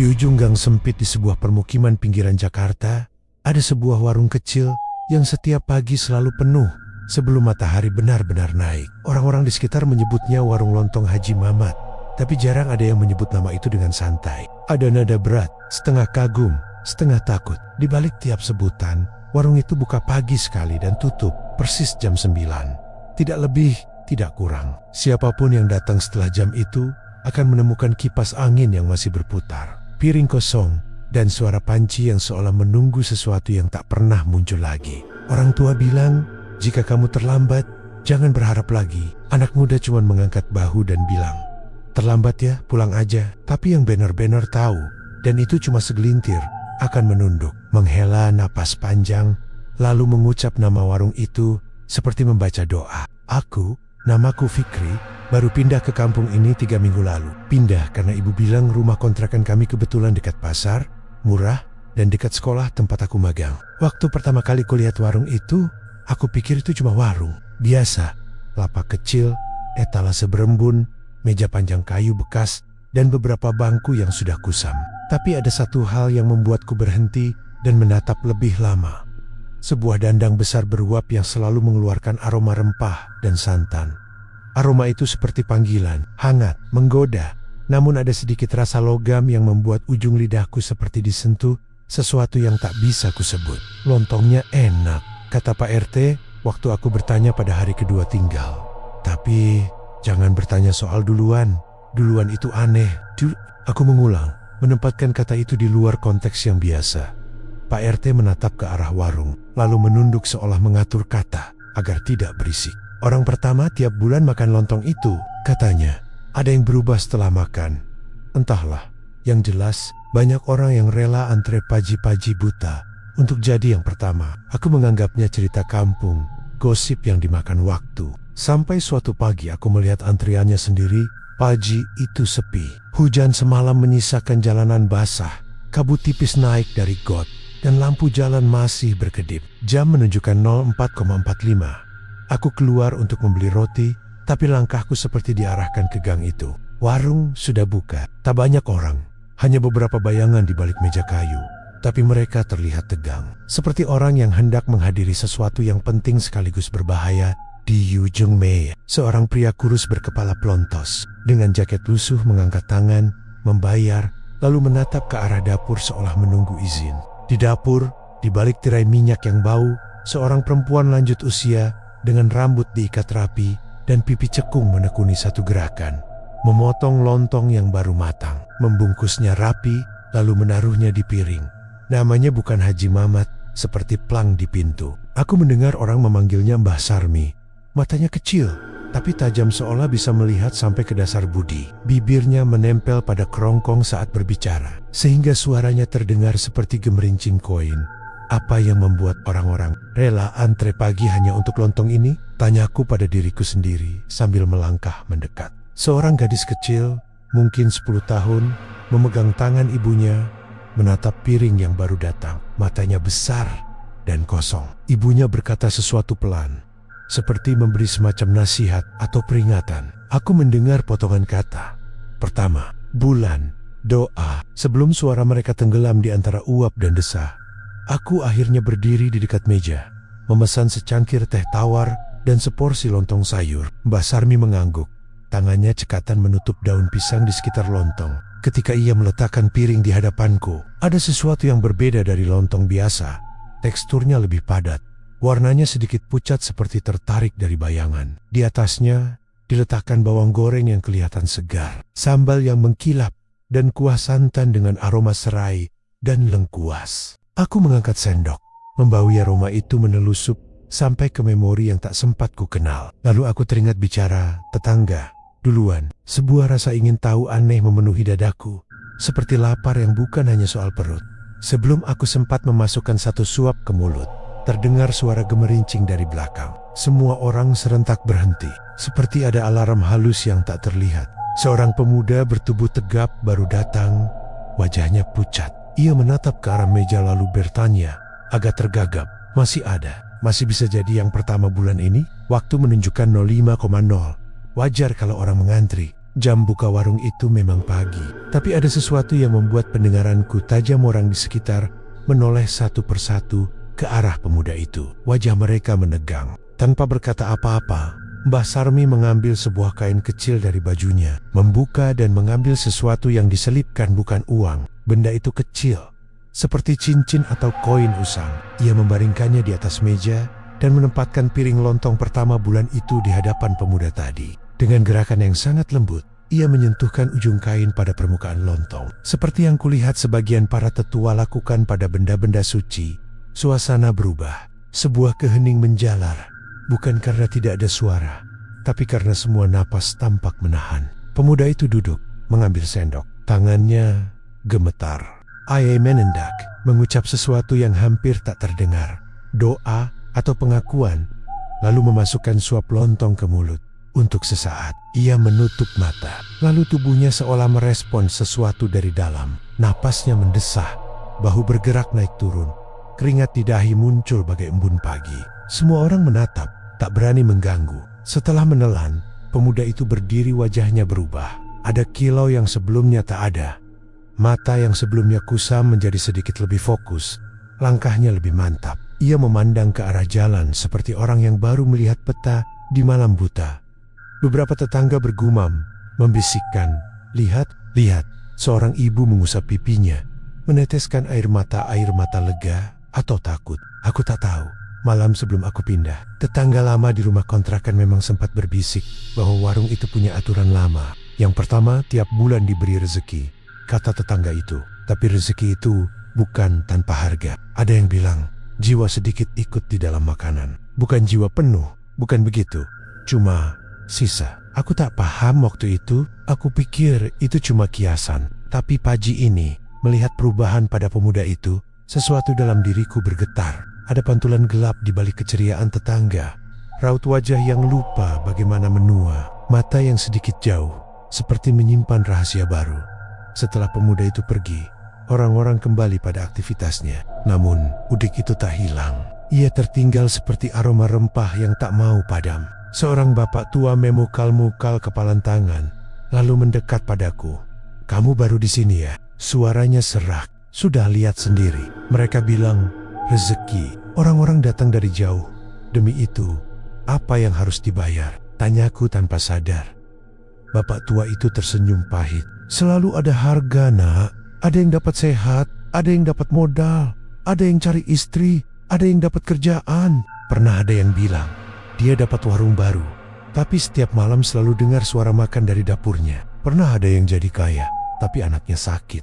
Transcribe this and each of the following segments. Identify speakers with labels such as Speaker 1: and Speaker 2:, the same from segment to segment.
Speaker 1: Di ujung gang sempit di sebuah permukiman pinggiran Jakarta, ada sebuah warung kecil yang setiap pagi selalu penuh sebelum matahari benar-benar naik. Orang-orang di sekitar menyebutnya warung lontong Haji Mamat, tapi jarang ada yang menyebut nama itu dengan santai. Ada nada berat, setengah kagum, setengah takut. Di balik tiap sebutan, warung itu buka pagi sekali dan tutup persis jam 9. Tidak lebih, tidak kurang. Siapapun yang datang setelah jam itu akan menemukan kipas angin yang masih berputar, piring kosong, dan suara panci yang seolah menunggu sesuatu yang tak pernah muncul lagi. Orang tua bilang, jika kamu terlambat, jangan berharap lagi. Anak muda cuma mengangkat bahu dan bilang, terlambat ya, pulang aja. Tapi yang benar-benar tahu, dan itu cuma segelintir, akan menunduk, menghela napas panjang, lalu mengucap nama warung itu seperti membaca doa. Aku, namaku Fikri, baru pindah ke kampung ini 3 minggu lalu. Pindah karena ibu bilang rumah kontrakan kami kebetulan dekat pasar, murah, dan dekat sekolah tempat aku magang. Waktu pertama kali kulihat warung itu, aku pikir itu cuma warung biasa. Lapak kecil, etalase berembun, meja panjang kayu bekas, dan beberapa bangku yang sudah kusam. Tapi ada satu hal yang membuatku berhenti dan menatap lebih lama. Sebuah dandang besar beruap yang selalu mengeluarkan aroma rempah dan santan. Aroma itu seperti panggilan, hangat, menggoda. Namun ada sedikit rasa logam yang membuat ujung lidahku seperti disentuh sesuatu yang tak bisa kusebut. Lontongnya enak, kata Pak RT waktu aku bertanya pada hari kedua tinggal. Tapi jangan bertanya soal duluan. Duluan itu aneh. Aku mengulang, menempatkan kata itu di luar konteks yang biasa. Pak RT menatap ke arah warung, lalu menunduk seolah mengatur kata agar tidak berisik. Orang pertama tiap bulan makan lontong itu, katanya. Ada yang berubah setelah makan. Entahlah, yang jelas banyak orang yang rela antre paji-paji buta untuk jadi yang pertama. Aku menganggapnya cerita kampung, gosip yang dimakan waktu. Sampai suatu pagi aku melihat antriannya sendiri, paji itu sepi. Hujan semalam menyisakan jalanan basah, kabut tipis naik dari got, dan lampu jalan masih berkedip. Jam menunjukkan 04.45. Aku keluar untuk membeli roti, tapi langkahku seperti diarahkan ke gang itu. Warung sudah buka, tak banyak orang, hanya beberapa bayangan di balik meja kayu. Tapi mereka terlihat tegang, seperti orang yang hendak menghadiri sesuatu yang penting sekaligus berbahaya. Di ujung meja, seorang pria kurus berkepala plontos, dengan jaket lusuh mengangkat tangan, membayar, lalu menatap ke arah dapur seolah menunggu izin. Di dapur, di balik tirai minyak yang bau, seorang perempuan lanjut usia dengan rambut diikat rapi dan pipi cekung menekuni satu gerakan. Memotong lontong yang baru matang, membungkusnya rapi, lalu menaruhnya di piring. Namanya bukan Haji Mamat, seperti plang di pintu. Aku mendengar orang memanggilnya Mbah Sarmi. Matanya kecil, tapi tajam seolah bisa melihat sampai ke dasar budi. Bibirnya menempel pada kerongkong saat berbicara, sehingga suaranya terdengar seperti gemerincing koin. Apa yang membuat orang-orang rela antre pagi hanya untuk lontong ini? Tanyaku pada diriku sendiri sambil melangkah mendekat. Seorang gadis kecil, mungkin 10 tahun, memegang tangan ibunya, menatap piring yang baru datang. Matanya besar dan kosong. Ibunya berkata sesuatu pelan, seperti memberi semacam nasihat atau peringatan. Aku mendengar potongan kata. Pertama, bulan, doa. Sebelum suara mereka tenggelam di antara uap dan desah, aku akhirnya berdiri di dekat meja, memesan secangkir teh tawar dan seporsi lontong sayur. Mbah Sarmi mengangguk. Tangannya cekatan menutup daun pisang di sekitar lontong. Ketika ia meletakkan piring di hadapanku, ada sesuatu yang berbeda dari lontong biasa. Teksturnya lebih padat. Warnanya sedikit pucat seperti tertarik dari bayangan. Di atasnya diletakkan bawang goreng yang kelihatan segar, sambal yang mengkilap, dan kuah santan dengan aroma serai dan lengkuas. Aku mengangkat sendok, membawi aroma itu menelusup sampai ke memori yang tak sempat ku kenal. Lalu aku teringat bicara tetangga. Duluan, sebuah rasa ingin tahu aneh memenuhi dadaku, seperti lapar yang bukan hanya soal perut. Sebelum aku sempat memasukkan satu suap ke mulut, terdengar suara gemerincing dari belakang. Semua orang serentak berhenti, seperti ada alarm halus yang tak terlihat. Seorang pemuda bertubuh tegap baru datang, wajahnya pucat. Ia menatap ke arah meja lalu bertanya, agak tergagap, masih ada? Masih bisa jadi yang pertama bulan ini? Waktu menunjukkan 05,0. Wajar kalau orang mengantri. Jam buka warung itu memang pagi, tapi ada sesuatu yang membuat pendengaranku tajam. Orang di sekitar menoleh satu persatu ke arah pemuda itu. Wajah mereka menegang. Tanpa berkata apa-apa, Mbah Sarmi mengambil sebuah kain kecil dari bajunya, membuka dan mengambil sesuatu yang diselipkan. Bukan uang, benda itu kecil, seperti cincin atau koin usang. Ia membaringkannya di atas meja dan menempatkan piring lontong pertama bulan itu di hadapan pemuda tadi. Dengan gerakan yang sangat lembut, ia menyentuhkan ujung kain pada permukaan lontong. Seperti yang kulihat sebagian para tetua lakukan pada benda-benda suci, suasana berubah. Sebuah kehening menjalar, bukan karena tidak ada suara, tapi karena semua napas tampak menahan. Pemuda itu duduk, mengambil sendok. Tangannya gemetar. Ia menendak, mengucap sesuatu yang hampir tak terdengar. Doa atau pengakuan, lalu memasukkan suap lontong ke mulut. Untuk sesaat, ia menutup mata. Lalu tubuhnya seolah merespon sesuatu dari dalam. Napasnya mendesah, bahu bergerak naik turun. Keringat di dahi muncul bagai embun pagi. Semua orang menatap, tak berani mengganggu. Setelah menelan, pemuda itu berdiri. Wajahnya berubah. Ada kilau yang sebelumnya tak ada. Mata yang sebelumnya kusam menjadi sedikit lebih fokus. Langkahnya lebih mantap. Ia memandang ke arah jalan seperti orang yang baru melihat peta di malam buta. Beberapa tetangga bergumam, membisikkan, "Lihat, lihat." Seorang ibu mengusap pipinya, meneteskan air mata lega atau takut. Aku tak tahu. Malam sebelum aku pindah, tetangga lama di rumah kontrakan memang sempat berbisik bahwa warung itu punya aturan lama. Yang pertama, tiap bulan diberi rezeki, kata tetangga itu. Tapi rezeki itu bukan tanpa harga. Ada yang bilang, jiwa sedikit ikut di dalam makanan. Bukan jiwa penuh, bukan begitu. Cuma sisa. Aku tak paham waktu itu. Aku pikir itu cuma kiasan. Tapi pagi ini, melihat perubahan pada pemuda itu, sesuatu dalam diriku bergetar. Ada pantulan gelap di balik keceriaan tetangga. Raut wajah yang lupa bagaimana menua. Mata yang sedikit jauh, seperti menyimpan rahasia baru. Setelah pemuda itu pergi, orang-orang kembali pada aktivitasnya. Namun, udik itu tak hilang. Ia tertinggal seperti aroma rempah yang tak mau padam. Seorang bapak tua memukal-mukal kepalan tangan, lalu mendekat padaku. "Kamu baru di sini ya?" Suaranya serak. "Sudah lihat sendiri." Mereka bilang, rezeki. Orang-orang datang dari jauh. Demi itu, apa yang harus dibayar? Tanyaku tanpa sadar. Bapak tua itu tersenyum pahit. "Selalu ada harga, nak. Ada yang dapat sehat, ada yang dapat modal, ada yang cari istri, ada yang dapat kerjaan." Pernah ada yang bilang, dia dapat warung baru, tapi setiap malam selalu dengar suara makan dari dapurnya. Pernah ada yang jadi kaya, tapi anaknya sakit.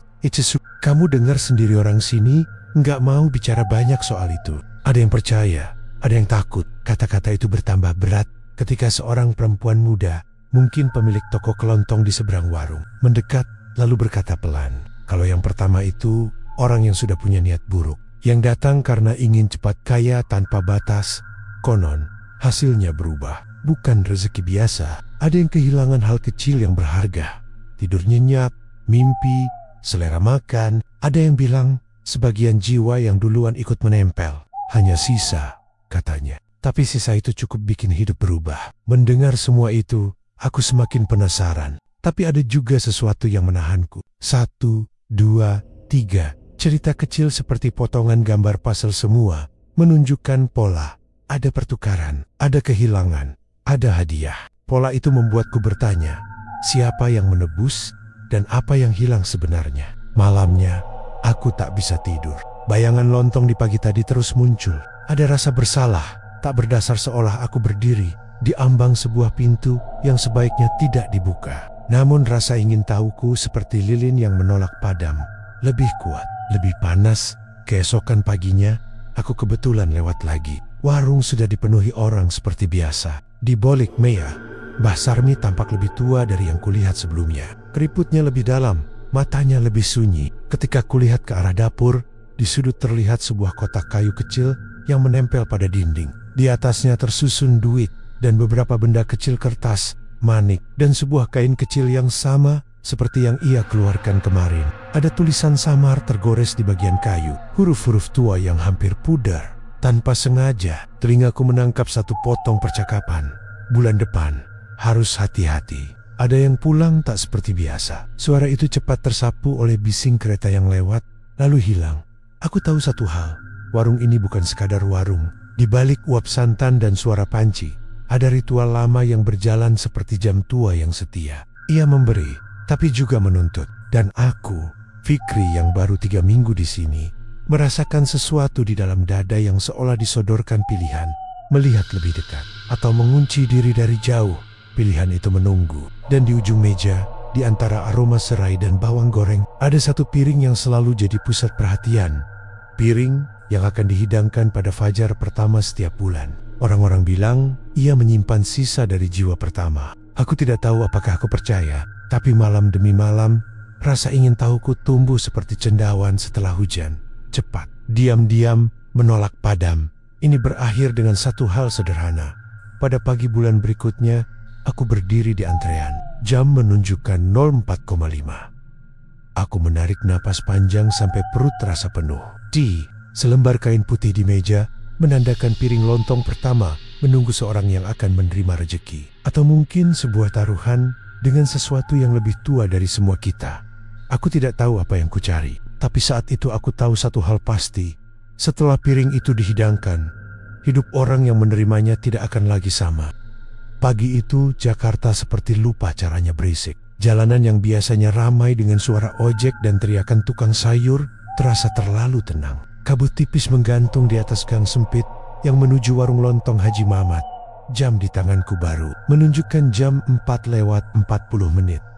Speaker 1: Kamu dengar sendiri, orang sini nggak mau bicara banyak soal itu. Ada yang percaya, ada yang takut. Kata-kata itu bertambah berat ketika seorang perempuan muda, mungkin pemilik toko kelontong di seberang warung, mendekat lalu berkata pelan, "Kalau yang pertama itu orang yang sudah punya niat buruk, yang datang karena ingin cepat kaya tanpa batas, konon hasilnya berubah. Bukan rezeki biasa. Ada yang kehilangan hal kecil yang berharga. Tidur nyenyak, mimpi, selera makan. Ada yang bilang sebagian jiwa yang duluan ikut menempel. Hanya sisa," katanya. Tapi sisa itu cukup bikin hidup berubah. Mendengar semua itu, aku semakin penasaran. Tapi ada juga sesuatu yang menahanku. 1, 2, 3. Cerita kecil seperti potongan gambar puzzle semua menunjukkan pola. Ada pertukaran, ada kehilangan, ada hadiah. Pola itu membuatku bertanya, siapa yang menebus dan apa yang hilang sebenarnya? Malamnya, aku tak bisa tidur. Bayangan lontong di pagi tadi terus muncul. Ada rasa bersalah, tak berdasar, seolah aku berdiri di ambang sebuah pintu yang sebaiknya tidak dibuka. Namun rasa ingin tahuku seperti lilin yang menolak padam. Lebih kuat, lebih panas. Keesokan paginya, aku kebetulan lewat lagi. Warung sudah dipenuhi orang seperti biasa. Di Bolik Mea, Mbah Sarmi tampak lebih tua dari yang kulihat sebelumnya. Keriputnya lebih dalam, matanya lebih sunyi. Ketika kulihat ke arah dapur, di sudut terlihat sebuah kotak kayu kecil yang menempel pada dinding. Di atasnya tersusun duit dan beberapa benda kecil, kertas, manik, dan sebuah kain kecil yang sama seperti yang ia keluarkan kemarin. Ada tulisan samar tergores di bagian kayu, huruf-huruf tua yang hampir pudar. Tanpa sengaja, telingaku menangkap satu potong percakapan. "Bulan depan, harus hati-hati." Ada yang pulang tak seperti biasa. Suara itu cepat tersapu oleh bising kereta yang lewat, lalu hilang. Aku tahu satu hal, warung ini bukan sekadar warung. Di balik uap santan dan suara panci, ada ritual lama yang berjalan seperti jam tua yang setia. Ia memberi, tapi juga menuntut. Dan aku, Fikri yang baru 3 minggu di sini, merasakan sesuatu di dalam dada yang seolah disodorkan pilihan. Melihat lebih dekat, atau mengunci diri dari jauh. Pilihan itu menunggu. Dan di ujung meja, di antara aroma serai dan bawang goreng, ada satu piring yang selalu jadi pusat perhatian. Piring yang akan dihidangkan pada fajar pertama setiap bulan. Orang-orang bilang, ia menyimpan sisa dari jiwa pertama. Aku tidak tahu apakah aku percaya, tapi malam demi malam, rasa ingin tahuku tumbuh seperti cendawan setelah hujan. Cepat, diam-diam, menolak padam. Ini berakhir dengan satu hal sederhana. Pada pagi bulan berikutnya, aku berdiri di antrean. Jam menunjukkan 04,5. Aku menarik napas panjang sampai perut terasa penuh. Selembar kain putih di meja menandakan piring lontong pertama menunggu seorang yang akan menerima rejeki. Atau mungkin sebuah taruhan dengan sesuatu yang lebih tua dari semua kita. Aku tidak tahu apa yang kucari, tapi saat itu aku tahu satu hal pasti. Setelah piring itu dihidangkan, hidup orang yang menerimanya tidak akan lagi sama. Pagi itu Jakarta seperti lupa caranya berisik. Jalanan yang biasanya ramai dengan suara ojek dan teriakan tukang sayur terasa terlalu tenang. Kabut tipis menggantung di atas gang sempit yang menuju warung lontong Haji Mamat. Jam di tanganku baru menunjukkan jam 4:40.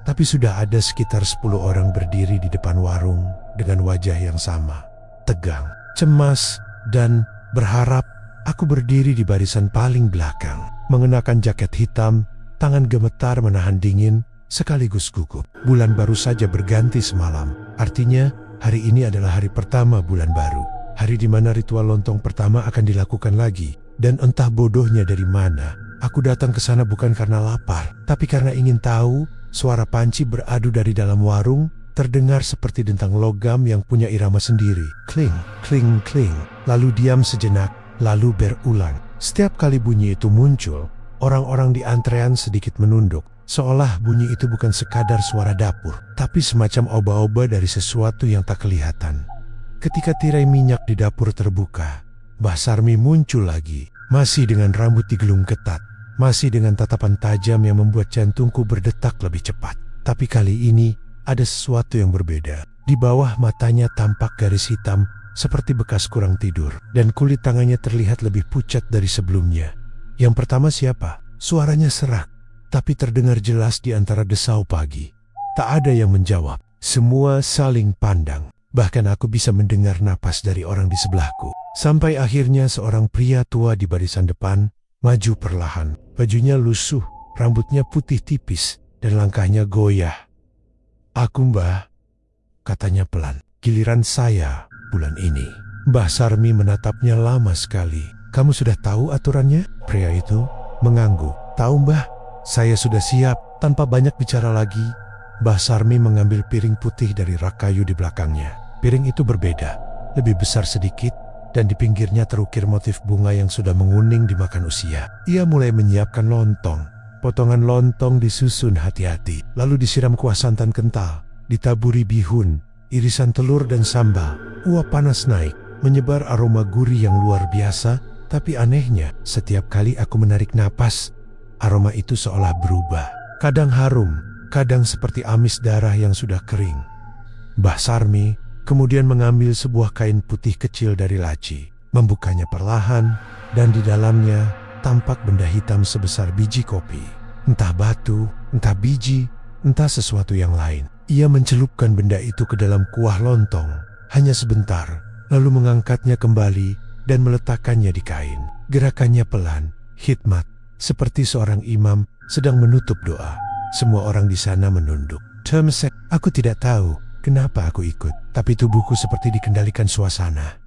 Speaker 1: Tapi sudah ada sekitar 10 orang berdiri di depan warung dengan wajah yang sama. Tegang, cemas, dan berharap. Aku berdiri di barisan paling belakang, mengenakan jaket hitam, tangan gemetar menahan dingin, sekaligus gugup. Bulan baru saja berganti semalam, artinya hari ini adalah hari pertama bulan baru. Hari di mana ritual lontong pertama akan dilakukan lagi. Dan entah bodohnya dari mana, aku datang ke sana bukan karena lapar, tapi karena ingin tahu. Suara panci beradu dari dalam warung, terdengar seperti dentang logam yang punya irama sendiri. Kling, kling, kling. Lalu diam sejenak, lalu berulang. Setiap kali bunyi itu muncul, orang-orang di antrean sedikit menunduk, seolah bunyi itu bukan sekadar suara dapur, tapi semacam oba-oba dari sesuatu yang tak kelihatan. Ketika tirai minyak di dapur terbuka, Mbah Sarmi muncul lagi, masih dengan rambut digelung ketat, masih dengan tatapan tajam yang membuat jantungku berdetak lebih cepat. Tapi kali ini ada sesuatu yang berbeda. Di bawah matanya tampak garis hitam seperti bekas kurang tidur, dan kulit tangannya terlihat lebih pucat dari sebelumnya. Yang pertama siapa? Suaranya serak, tapi terdengar jelas di antara desau pagi. Tak ada yang menjawab. Semua saling pandang. Bahkan aku bisa mendengar napas dari orang di sebelahku. Sampai akhirnya seorang pria tua di barisan depan maju perlahan. Bajunya lusuh, rambutnya putih tipis, dan langkahnya goyah. "Aku, Mbah," katanya pelan. "Giliran saya bulan ini." Mbah Sarmi menatapnya lama sekali. "Kamu sudah tahu aturannya?" Pria itu mengangguk. "Tahu, Mbah. Saya sudah siap." Tanpa banyak bicara lagi, Mbah Sarmi mengambil piring putih dari rak kayu di belakangnya. Piring itu berbeda, lebih besar sedikit, dan di pinggirnya terukir motif bunga yang sudah menguning dimakan usia. Ia mulai menyiapkan lontong. Potongan lontong disusun hati-hati, lalu disiram kuah santan kental, ditaburi bihun, irisan telur dan sambal. Uap panas naik, menyebar aroma gurih yang luar biasa, tapi anehnya, setiap kali aku menarik napas, aroma itu seolah berubah. Kadang harum, kadang seperti amis darah yang sudah kering. Mbah Sarmi kemudian mengambil sebuah kain putih kecil dari laci, membukanya perlahan, dan di dalamnya tampak benda hitam sebesar biji kopi. Entah batu, entah biji, entah sesuatu yang lain. Ia mencelupkan benda itu ke dalam kuah lontong, hanya sebentar, lalu mengangkatnya kembali dan meletakkannya di kain. Gerakannya pelan, hikmat, seperti seorang imam sedang menutup doa. Semua orang di sana menunduk. Aku tidak tahu kenapa aku ikut, tapi tubuhku seperti dikendalikan suasana.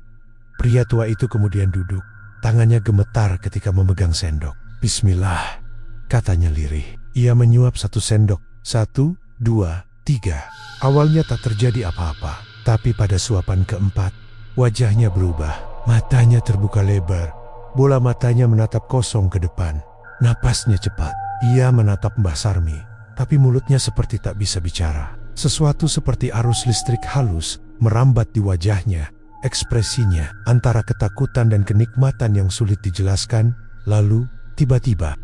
Speaker 1: Pria tua itu kemudian duduk, tangannya gemetar ketika memegang sendok. "Bismillah," katanya lirih. Ia menyuap 1 sendok. 1, 2, 3. Awalnya tak terjadi apa-apa, tapi pada suapan keempat, wajahnya berubah. Matanya terbuka lebar, bola matanya menatap kosong ke depan. Napasnya cepat. Ia menatap Mbah Sarmi. tapi mulutnya seperti tak bisa bicara. Sesuatu seperti arus listrik halus merambat di wajahnya. Ekspresinya antara ketakutan dan kenikmatan yang sulit dijelaskan. Lalu, tiba-tiba,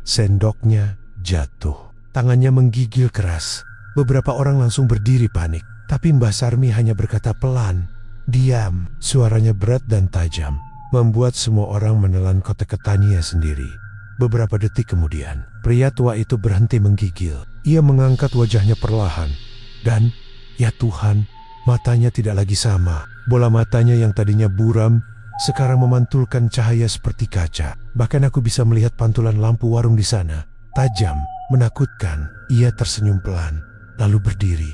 Speaker 1: sendoknya jatuh. Tangannya menggigil keras. Beberapa orang langsung berdiri panik. Tapi Mbah Sarmi hanya berkata pelan, "Diam." Suaranya berat dan tajam, membuat semua orang menelan kotak ketania sendiri. Beberapa detik kemudian, pria tua itu berhenti menggigil. Ia mengangkat wajahnya perlahan. Dan, ya Tuhan, matanya tidak lagi sama. Bola matanya yang tadinya buram, sekarang memantulkan cahaya seperti kaca. Bahkan aku bisa melihat pantulan lampu warung di sana. Tajam, menakutkan. Ia tersenyum pelan, lalu berdiri.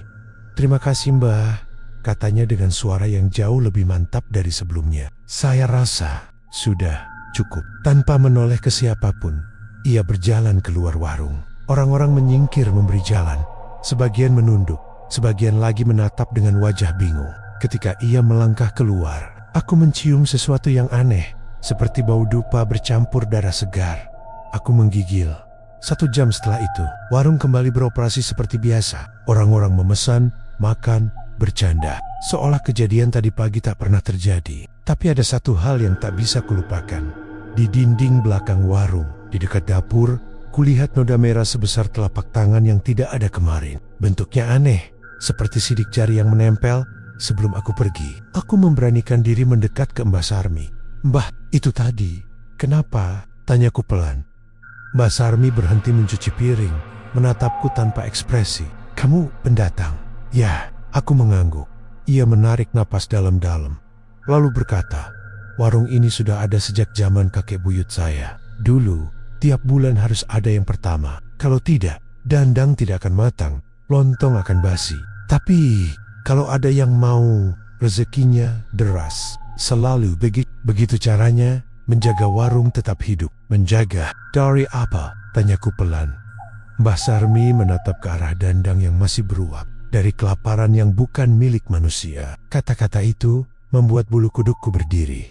Speaker 1: "Terima kasih Mbah," katanya dengan suara yang jauh lebih mantap dari sebelumnya. "Saya rasa sudah cukup." Tanpa menoleh ke siapapun, ia berjalan keluar warung. Orang-orang menyingkir memberi jalan. Sebagian menunduk, sebagian lagi menatap dengan wajah bingung. Ketika ia melangkah keluar, aku mencium sesuatu yang aneh, seperti bau dupa bercampur darah segar. Aku menggigil. 1 jam setelah itu, warung kembali beroperasi seperti biasa. Orang-orang memesan, makan, bercanda, seolah kejadian tadi pagi tak pernah terjadi. Tapi ada satu hal yang tak bisa kulupakan. Di dinding belakang warung, di dekat dapur, kulihat noda merah sebesar telapak tangan yang tidak ada kemarin. Bentuknya aneh, seperti sidik jari yang menempel. Sebelum aku pergi, aku memberanikan diri mendekat ke Mbah Sarmi. "Mbah, itu tadi, kenapa?" tanyaku pelan. Mbah Sarmi berhenti mencuci piring, menatapku tanpa ekspresi. "Kamu pendatang?" "Ya," aku mengangguk. Ia menarik napas dalam-dalam, lalu berkata, "Warung ini sudah ada sejak zaman kakek buyut saya. Dulu, tiap bulan harus ada yang pertama. Kalau tidak, dandang tidak akan matang, lontong akan basi. Tapi, kalau ada yang mau, rezekinya deras. Selalu begitu caranya menjaga warung tetap hidup." "Menjaga? Dari apa?" tanyaku pelan. Mbah Sarmi menatap ke arah dandang yang masih beruap. "Dari kelaparan yang bukan milik manusia." Kata-kata itu membuat bulu kudukku berdiri.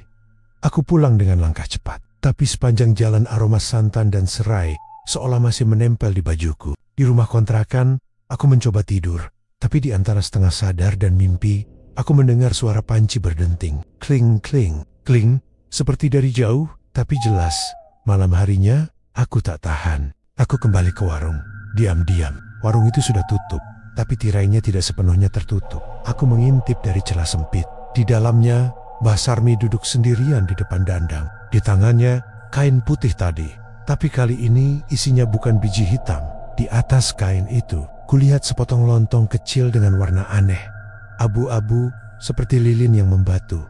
Speaker 1: Aku pulang dengan langkah cepat, tapi sepanjang jalan aroma santan dan serai seolah masih menempel di bajuku. Di rumah kontrakan, aku mencoba tidur, tapi di antara setengah sadar dan mimpi, aku mendengar suara panci berdenting. Kling, kling, kling, seperti dari jauh, tapi jelas. Malam harinya, aku tak tahan. Aku kembali ke warung. Diam-diam, warung itu sudah tutup, tapi tirainya tidak sepenuhnya tertutup. Aku mengintip dari celah sempit. Di dalamnya, Mbah Sarmi duduk sendirian di depan dandang. Di tangannya, kain putih tadi. Tapi kali ini isinya bukan biji hitam. Di atas kain itu, kulihat sepotong lontong kecil dengan warna aneh. Abu-abu, seperti lilin yang membatu.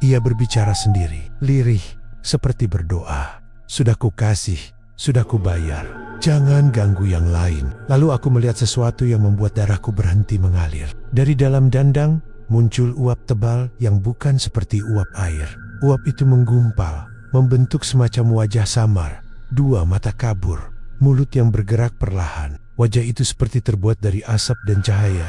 Speaker 1: Ia berbicara sendiri, lirih, seperti berdoa. "Sudah kukasih, sudah kubayar. Jangan ganggu yang lain." Lalu aku melihat sesuatu yang membuat darahku berhenti mengalir. Dari dalam dandang, muncul uap tebal yang bukan seperti uap air. Uap itu menggumpal, membentuk semacam wajah samar, 2 mata kabur, mulut yang bergerak perlahan. Wajah itu seperti terbuat dari asap dan cahaya,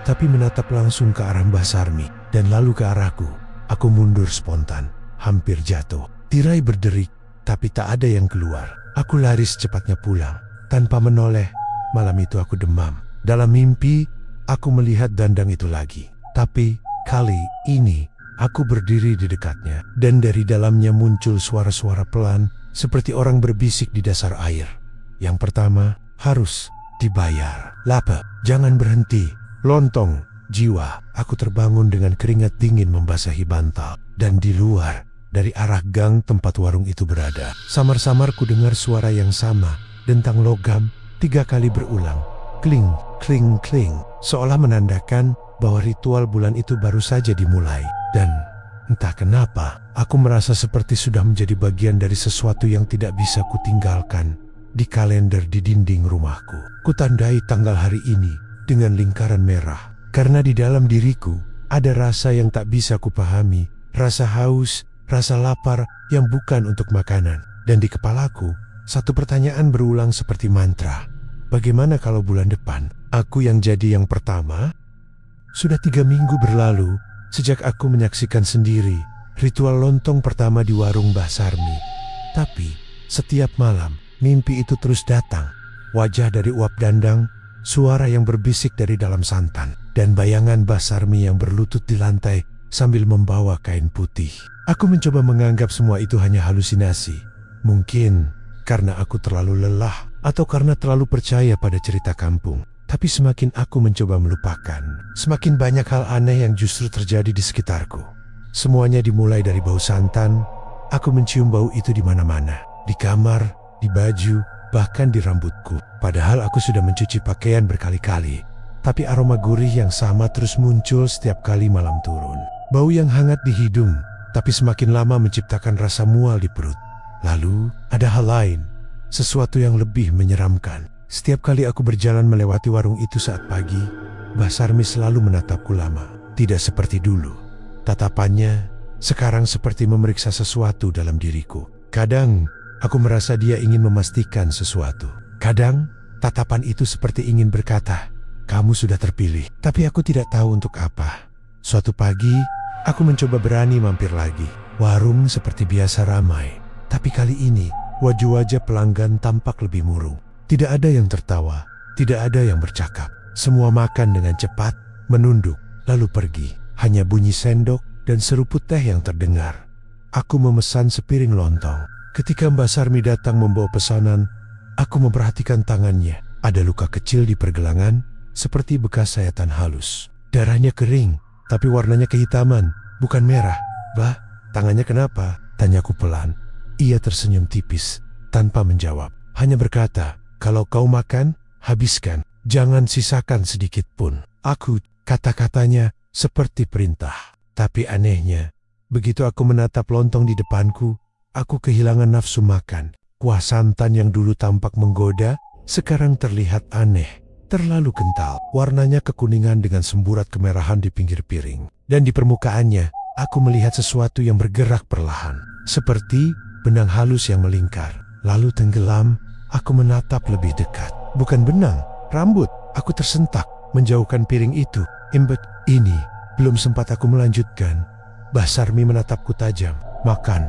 Speaker 1: tapi menatap langsung ke arah Mbah Sarmi, dan lalu ke arahku. Aku mundur spontan, hampir jatuh. Tirai berderik, tapi tak ada yang keluar. Aku lari secepatnya pulang. Tanpa menoleh, malam itu aku demam. Dalam mimpi, aku melihat dandang itu lagi. Tapi kali ini aku berdiri di dekatnya, dan dari dalamnya muncul suara-suara pelan seperti orang berbisik di dasar air. "Yang pertama harus dibayar. Lapar, jangan berhenti. Lontong, jiwa." Aku terbangun dengan keringat dingin membasahi bantal, dan di luar, dari arah gang tempat warung itu berada, samar-samar ku dengar suara yang sama, dentang logam, 3 kali berulang. Kling, kling, kling, seolah menandakan bahwa ritual bulan itu baru saja dimulai. Dan entah kenapa, aku merasa seperti sudah menjadi bagian dari sesuatu yang tidak bisa kutinggalkan. Di kalender di dinding rumahku, kutandai tanggal hari ini dengan lingkaran merah. Karena di dalam diriku ada rasa yang tak bisa kupahami, rasa haus, rasa lapar yang bukan untuk makanan. Dan di kepalaku, satu pertanyaan berulang seperti mantra. Bagaimana kalau bulan depan, aku yang jadi yang pertama? Sudah 3 minggu berlalu sejak aku menyaksikan sendiri ritual lontong pertama di warung Mbah Sarmi. Tapi setiap malam mimpi itu terus datang. wajah dari uap dandang, suara yang berbisik dari dalam santan, dan bayangan Mbah Sarmi yang berlutut di lantai sambil membawa kain putih. Aku mencoba menganggap semua itu hanya halusinasi. Mungkin karena aku terlalu lelah atau karena terlalu percaya pada cerita kampung. Tapi semakin aku mencoba melupakan, semakin banyak hal aneh yang justru terjadi di sekitarku. Semuanya dimulai dari bau santan. Aku mencium bau itu di mana-mana, di kamar, di baju, bahkan di rambutku. Padahal aku sudah mencuci pakaian berkali-kali. Tapi aroma gurih yang sama terus muncul setiap kali malam turun. Bau yang hangat di hidung, tapi semakin lama menciptakan rasa mual di perut. Lalu ada hal lain, sesuatu yang lebih menyeramkan. Setiap kali aku berjalan melewati warung itu saat pagi, Mbah Sarmi selalu menatapku lama. Tidak seperti dulu. Tatapannya sekarang seperti memeriksa sesuatu dalam diriku. Kadang aku merasa dia ingin memastikan sesuatu. Kadang tatapan itu seperti ingin berkata, "Kamu sudah terpilih." Tapi aku tidak tahu untuk apa. Suatu pagi, aku mencoba berani mampir lagi. Warung seperti biasa ramai. Tapi kali ini, wajah-wajah pelanggan tampak lebih murung. Tidak ada yang tertawa, tidak ada yang bercakap. Semua makan dengan cepat, menunduk, lalu pergi. Hanya bunyi sendok dan seruput teh yang terdengar. Aku memesan sepiring lontong. Ketika Mbah Sarmi datang membawa pesanan, aku memperhatikan tangannya. Ada luka kecil di pergelangan, seperti bekas sayatan halus. Darahnya kering, tapi warnanya kehitaman, bukan merah. "Bah, tangannya kenapa?" tanyaku pelan. Ia tersenyum tipis, tanpa menjawab. Hanya berkata, "Kalau kau makan, habiskan. Jangan sisakan sedikit pun." Kata-katanya seperti perintah. Tapi anehnya, begitu aku menatap lontong di depanku, aku kehilangan nafsu makan. Kuah santan yang dulu tampak menggoda, sekarang terlihat aneh. Terlalu kental. Warnanya kekuningan dengan semburat kemerahan di pinggir piring. Dan di permukaannya, aku melihat sesuatu yang bergerak perlahan. Seperti benang halus yang melingkar. Lalu tenggelam. Aku menatap lebih dekat. Bukan benang, rambut. Aku tersentak, menjauhkan piring itu. Ini, belum sempat aku melanjutkan. Mbah Sarmi menatapku tajam. "Makan,"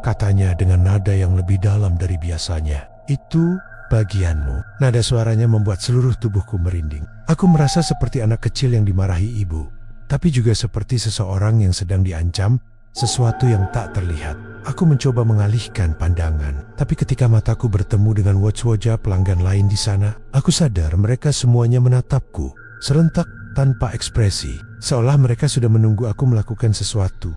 Speaker 1: katanya dengan nada yang lebih dalam dari biasanya. "Itu bagianmu." Nada suaranya membuat seluruh tubuhku merinding. Aku merasa seperti anak kecil yang dimarahi ibu. Tapi juga seperti seseorang yang sedang diancam sesuatu yang tak terlihat. Aku mencoba mengalihkan pandangan, tapi ketika mataku bertemu dengan wajah pelanggan lain di sana, aku sadar mereka semuanya menatapku, serentak tanpa ekspresi, seolah mereka sudah menunggu aku melakukan sesuatu.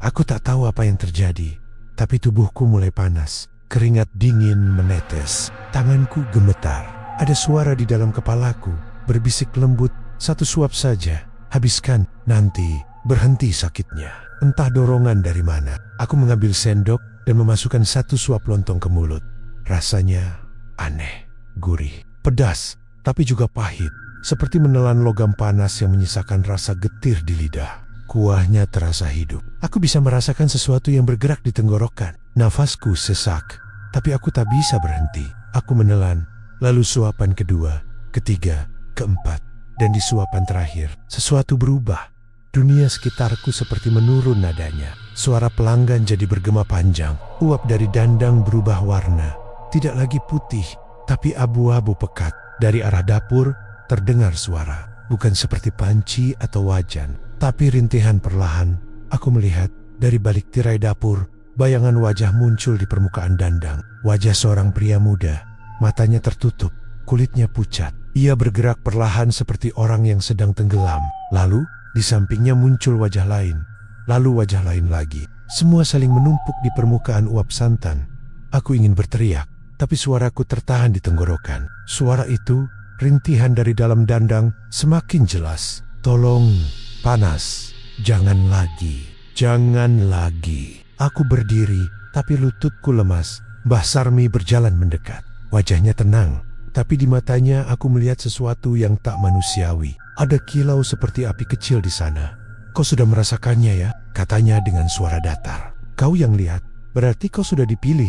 Speaker 1: Aku tak tahu apa yang terjadi, tapi tubuhku mulai panas, keringat dingin menetes, tanganku gemetar. Ada suara di dalam kepalaku, berbisik lembut, "Satu suap saja, habiskan, nanti berhenti sakitnya." Entah dorongan dari mana, aku mengambil sendok dan memasukkan satu suap lontong ke mulut. Rasanya aneh, gurih, pedas, tapi juga pahit. Seperti menelan logam panas yang menyisakan rasa getir di lidah. Kuahnya terasa hidup. Aku bisa merasakan sesuatu yang bergerak di tenggorokan. Nafasku sesak, tapi aku tak bisa berhenti. Aku menelan, lalu suapan kedua, ketiga, keempat, dan di suapan terakhir, sesuatu berubah. Dunia sekitarku seperti menurun nadanya. Suara pelanggan jadi bergema panjang. Uap dari dandang berubah warna. Tidak lagi putih, tapi abu-abu pekat. Dari arah dapur, terdengar suara. Bukan seperti panci atau wajan, tapi rintihan perlahan. Aku melihat, dari balik tirai dapur, bayangan wajah muncul di permukaan dandang. Wajah seorang pria muda. Matanya tertutup, kulitnya pucat. Ia bergerak perlahan seperti orang yang sedang tenggelam. Lalu, di sampingnya muncul wajah lain, lalu wajah lain lagi. Semua saling menumpuk di permukaan uap santan. Aku ingin berteriak, tapi suaraku tertahan di tenggorokan. Suara itu, rintihan dari dalam dandang, semakin jelas. "Tolong, panas, jangan lagi, jangan lagi." Aku berdiri, tapi lututku lemas. Mbah Sarmi berjalan mendekat. Wajahnya tenang, tapi di matanya aku melihat sesuatu yang tak manusiawi. Ada kilau seperti api kecil di sana. "Kau sudah merasakannya ya?" katanya dengan suara datar. "Kau yang lihat, berarti kau sudah dipilih."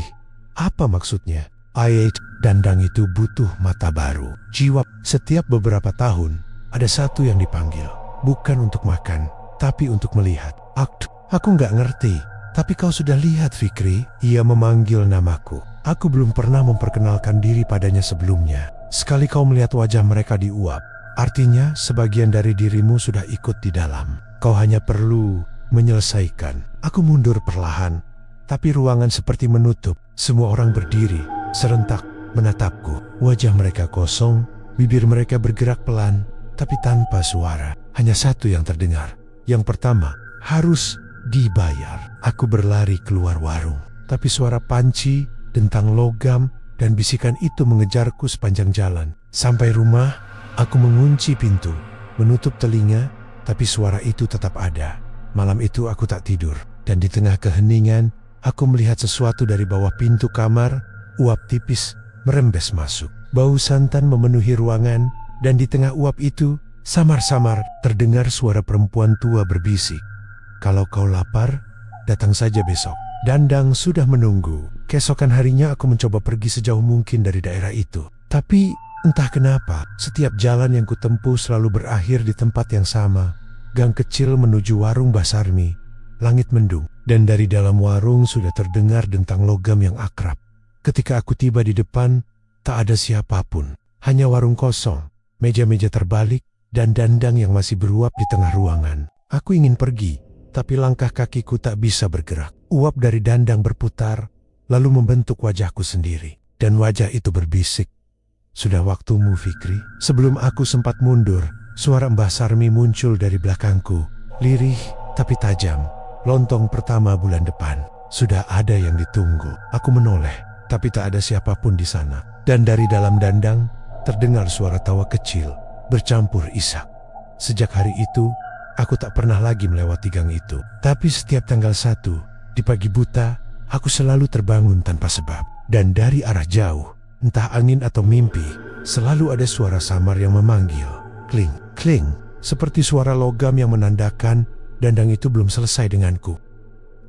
Speaker 1: Apa maksudnya? Dandang itu butuh mata baru. Jiwa. Setiap beberapa tahun, ada satu yang dipanggil. Bukan untuk makan, tapi untuk melihat. Aku nggak ngerti. Tapi kau sudah lihat, Fikri? Ia memanggil namaku. Aku belum pernah memperkenalkan diri padanya sebelumnya. Sekali kau melihat wajah mereka diuap, artinya sebagian dari dirimu sudah ikut di dalam. Kau hanya perlu menyelesaikan. Aku mundur perlahan, tapi ruangan seperti menutup. Semua orang berdiri, serentak menatapku. Wajah mereka kosong, bibir mereka bergerak pelan, tapi tanpa suara. Hanya satu yang terdengar. Yang pertama, harus dibayar. Aku berlari keluar warung, tapi suara panci, dentang logam, dan bisikan itu mengejarku sepanjang jalan. Sampai rumah, aku mengunci pintu, menutup telinga, tapi suara itu tetap ada. Malam itu aku tak tidur, dan di tengah keheningan, aku melihat sesuatu dari bawah pintu kamar. Uap tipis merembes masuk. Bau santan memenuhi ruangan, dan di tengah uap itu, samar-samar terdengar suara perempuan tua berbisik. Kalau kau lapar, datang saja besok. Dandang sudah menunggu. Keesokan harinya aku mencoba pergi sejauh mungkin dari daerah itu. Tapi entah kenapa, setiap jalan yang kutempuh selalu berakhir di tempat yang sama. Gang kecil menuju warung Mbah Sarmi. Langit mendung, dan dari dalam warung sudah terdengar dentang logam yang akrab. Ketika aku tiba di depan, tak ada siapapun. Hanya warung kosong, meja-meja terbalik, dan dandang yang masih beruap di tengah ruangan. Aku ingin pergi, tapi langkah kakiku tak bisa bergerak. Uap dari dandang berputar, lalu membentuk wajahku sendiri. Dan wajah itu berbisik, "Sudah waktumu, Fikri." Sebelum aku sempat mundur, suara Mbah Sarmi muncul dari belakangku. Lirih tapi tajam. "Lontong pertama bulan depan. Sudah ada yang ditunggu." Aku menoleh, tapi tak ada siapapun di sana. Dan dari dalam dandang, terdengar suara tawa kecil, bercampur isak. Sejak hari itu, aku tak pernah lagi melewati gang itu. Tapi setiap tanggal 1, di pagi buta, aku selalu terbangun tanpa sebab. Dan dari arah jauh, entah angin atau mimpi, selalu ada suara samar yang memanggil. Kling, kling, seperti suara logam yang menandakan dandang itu belum selesai denganku.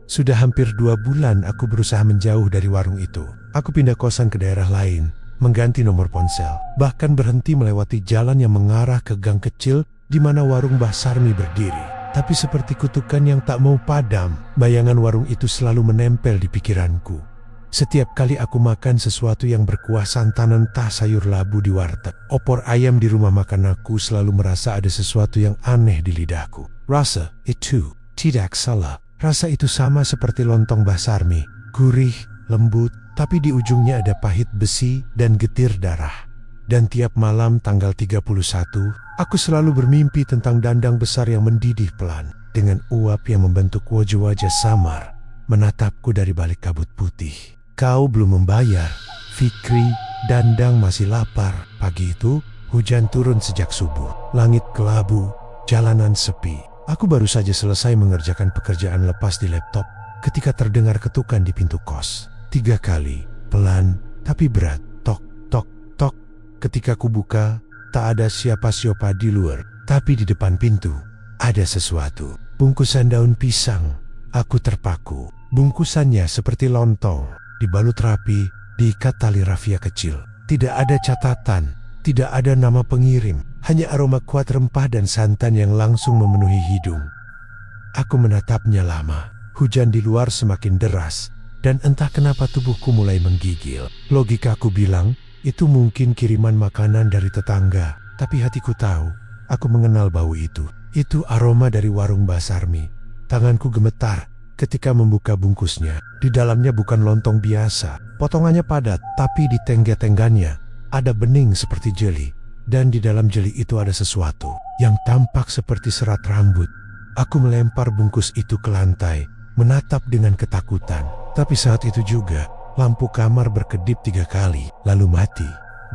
Speaker 1: Sudah hampir 2 bulan aku berusaha menjauh dari warung itu. Aku pindah kosan ke daerah lain, mengganti nomor ponsel, bahkan berhenti melewati jalan yang mengarah ke gang kecil di mana warung Mbah Sarmi berdiri. Tapi seperti kutukan yang tak mau padam, bayangan warung itu selalu menempel di pikiranku. Setiap kali aku makan sesuatu yang berkuah santan, entah sayur labu di warteg, opor ayam di rumah makan, aku selalu merasa ada sesuatu yang aneh di lidahku. Rasa itu tidak salah. Rasa itu sama seperti lontong Mbah Sarmi, gurih, lembut, tapi di ujungnya ada pahit besi dan getir darah. Dan tiap malam tanggal 31, aku selalu bermimpi tentang dandang besar yang mendidih pelan, dengan uap yang membentuk wajah-wajah samar, menatapku dari balik kabut putih. "Kau belum membayar, Fikri." Dandang masih lapar. Pagi itu, hujan turun sejak subuh. Langit kelabu, jalanan sepi. Aku baru saja selesai mengerjakan pekerjaan lepas di laptop, ketika terdengar ketukan di pintu kos. 3 kali, pelan tapi berat. Tok, tok, tok. Ketika ku buka, tak ada siapa-siapa di luar, tapi di depan pintu ada sesuatu. Bungkusan daun pisang. Aku terpaku. Bungkusannya seperti lontong, dibalut rapi, diikat tali rafia kecil. Tidak ada catatan, tidak ada nama pengirim, hanya aroma kuat rempah dan santan yang langsung memenuhi hidung. Aku menatapnya lama. Hujan di luar semakin deras, dan entah kenapa tubuhku mulai menggigil. Logikaku bilang, itu mungkin kiriman makanan dari tetangga, tapi hatiku tahu, aku mengenal bau itu. Itu aroma dari warung Mbah Sarmi. Tanganku gemetar ketika membuka bungkusnya. Di dalamnya bukan lontong biasa, potongannya padat, tapi di tengga-tengganya ada bening seperti jeli. Dan di dalam jeli itu ada sesuatu yang tampak seperti serat rambut. Aku melempar bungkus itu ke lantai, menatap dengan ketakutan. Tapi saat itu juga, lampu kamar berkedip 3 kali, lalu mati.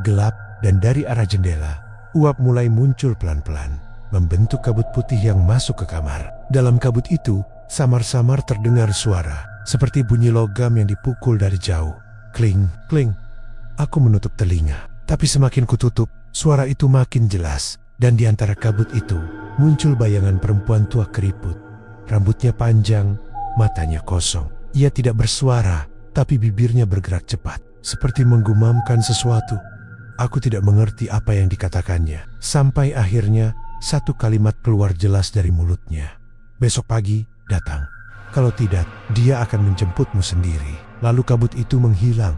Speaker 1: Gelap, dan dari arah jendela, uap mulai muncul pelan-pelan, membentuk kabut putih yang masuk ke kamar. Dalam kabut itu, samar-samar terdengar suara, seperti bunyi logam yang dipukul dari jauh. Kling, kling. Aku menutup telinga, tapi semakin kututup, suara itu makin jelas. Dan di antara kabut itu, muncul bayangan perempuan tua keriput. Rambutnya panjang, matanya kosong. Ia tidak bersuara, tapi bibirnya bergerak cepat, seperti menggumamkan sesuatu. Aku tidak mengerti apa yang dikatakannya, sampai akhirnya satu kalimat keluar jelas dari mulutnya. "Besok pagi, datang. Kalau tidak, dia akan menjemputmu sendiri." Lalu kabut itu menghilang.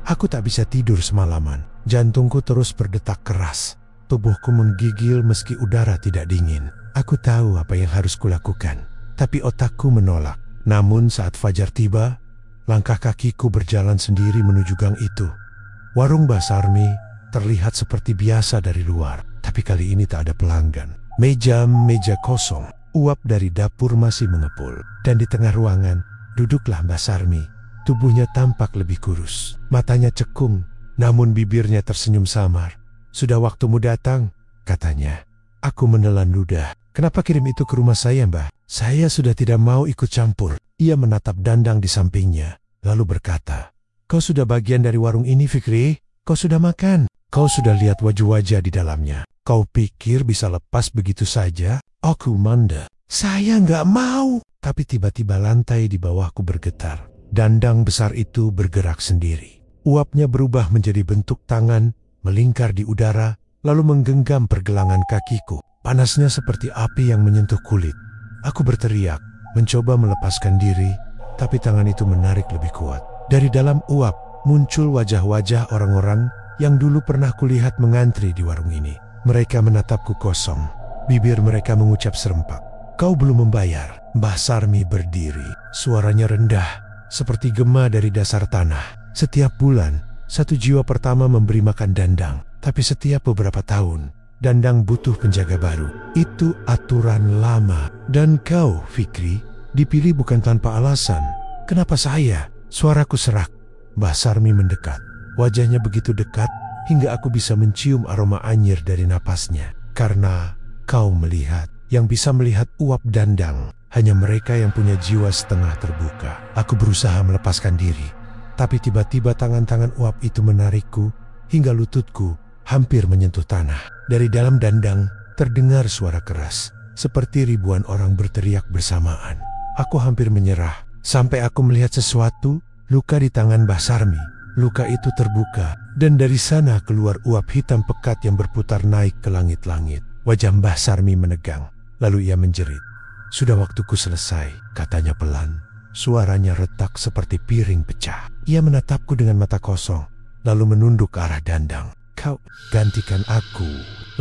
Speaker 1: Aku tak bisa tidur semalaman. Jantungku terus berdetak keras. Tubuhku menggigil meski udara tidak dingin. Aku tahu apa yang harus kulakukan, tapi otakku menolak. Namun saat fajar tiba, langkah kakiku berjalan sendiri menuju gang itu. Warung Mbah Sarmi terlihat seperti biasa dari luar, tapi kali ini tak ada pelanggan. Meja kosong, uap dari dapur masih mengepul, dan di tengah ruangan duduklah Mbah Sarmi. Tubuhnya tampak lebih kurus, matanya cekung, namun bibirnya tersenyum samar. "Sudah waktumu datang," katanya. Aku menelan ludah. "Kenapa kirim itu ke rumah saya, Mbah?" "Saya sudah tidak mau ikut campur." Ia menatap Dandang di sampingnya, lalu berkata, "Kau sudah bagian dari warung ini, Fikri. Kau sudah makan. Kau sudah lihat wajah-wajah di dalamnya. Kau pikir bisa lepas begitu saja?" Aku manda. "Saya nggak mau." Tapi tiba-tiba lantai di bawahku bergetar. Dandang besar itu bergerak sendiri. Uapnya berubah menjadi bentuk tangan, melingkar di udara, lalu menggenggam pergelangan kakiku. Panasnya seperti api yang menyentuh kulit. Aku berteriak, mencoba melepaskan diri, tapi tangan itu menarik lebih kuat. Dari dalam uap, muncul wajah-wajah orang-orang yang dulu pernah kulihat mengantri di warung ini. Mereka menatapku kosong. Bibir mereka mengucap serempak. "Kau belum membayar." Mbah Sarmi berdiri. Suaranya rendah, seperti gema dari dasar tanah. "Setiap bulan, 1 jiwa pertama memberi makan Dandang. Tapi setiap beberapa tahun, Dandang butuh penjaga baru. Itu aturan lama. Dan kau, Fikri, dipilih bukan tanpa alasan. Kenapa saya?" Suaraku serak. Mbah Sarmi mendekat. Wajahnya begitu dekat, hingga aku bisa mencium aroma anyir dari napasnya. "Karena kau melihat, yang bisa melihat uap Dandang hanya mereka yang punya jiwa setengah terbuka." Aku berusaha melepaskan diri, tapi tiba-tiba tangan-tangan uap itu menarikku hingga lututku hampir menyentuh tanah. Dari dalam Dandang terdengar suara keras, seperti ribuan orang berteriak bersamaan. Aku hampir menyerah, sampai aku melihat sesuatu, luka di tangan Mbah Sarmi. Luka itu terbuka, dan dari sana keluar uap hitam pekat yang berputar naik ke langit-langit. Wajah Mbah Sarmi menegang, lalu ia menjerit. "Sudah waktuku selesai," katanya pelan. Suaranya retak seperti piring pecah. Ia menatapku dengan mata kosong, lalu menunduk ke arah Dandang. "Kau gantikan aku."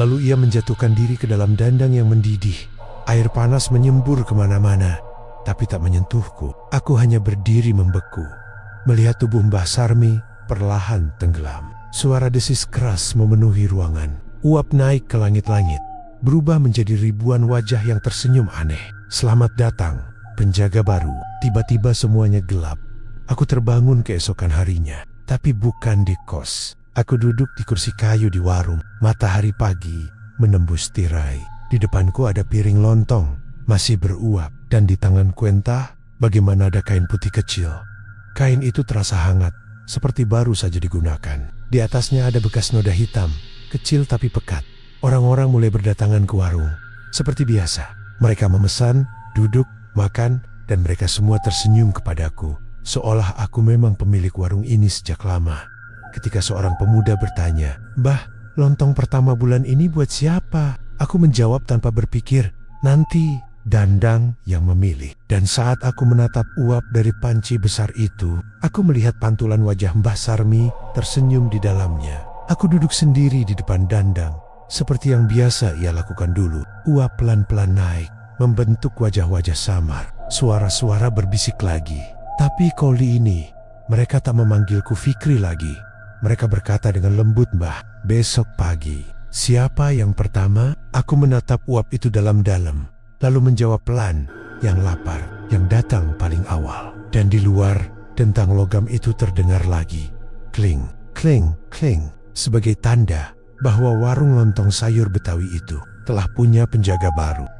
Speaker 1: Lalu ia menjatuhkan diri ke dalam Dandang yang mendidih. Air panas menyembur kemana-mana, tapi tak menyentuhku. Aku hanya berdiri membeku, melihat tubuh Mbah Sarmi perlahan tenggelam. Suara desis keras memenuhi ruangan. Uap naik ke langit-langit, berubah menjadi ribuan wajah yang tersenyum aneh. "Selamat datang, penjaga baru." Tiba-tiba semuanya gelap. Aku terbangun keesokan harinya, tapi bukan di kos. Aku duduk di kursi kayu di warung. Matahari pagi menembus tirai. Di depanku ada piring lontong, masih beruap, dan di tanganku entah bagaimana ada kain putih kecil. Kain itu terasa hangat, seperti baru saja digunakan. Di atasnya ada bekas noda hitam, kecil tapi pekat. Orang-orang mulai berdatangan ke warung. Seperti biasa, mereka memesan, duduk, makan, dan mereka semua tersenyum kepadaku, seolah aku memang pemilik warung ini sejak lama. Ketika seorang pemuda bertanya, "Mbah, lontong pertama bulan ini buat siapa?" Aku menjawab tanpa berpikir, "Nanti." Dandang yang memilih. Dan saat aku menatap uap dari panci besar itu, aku melihat pantulan wajah Mbah Sarmi tersenyum di dalamnya. Aku duduk sendiri di depan Dandang, seperti yang biasa ia lakukan dulu. Uap pelan-pelan naik, membentuk wajah-wajah samar. Suara-suara berbisik lagi. Tapi kali ini, mereka tak memanggilku Fikri lagi. Mereka berkata dengan lembut, "Mbah, besok pagi." "Siapa yang pertama?" Aku menatap uap itu dalam-dalam, lalu menjawab pelan, "Yang lapar, yang datang paling awal." Dan di luar, dentang logam itu terdengar lagi. Kling, kling, kling. Sebagai tanda bahwa warung lontong sayur Betawi itu telah punya penjaga baru.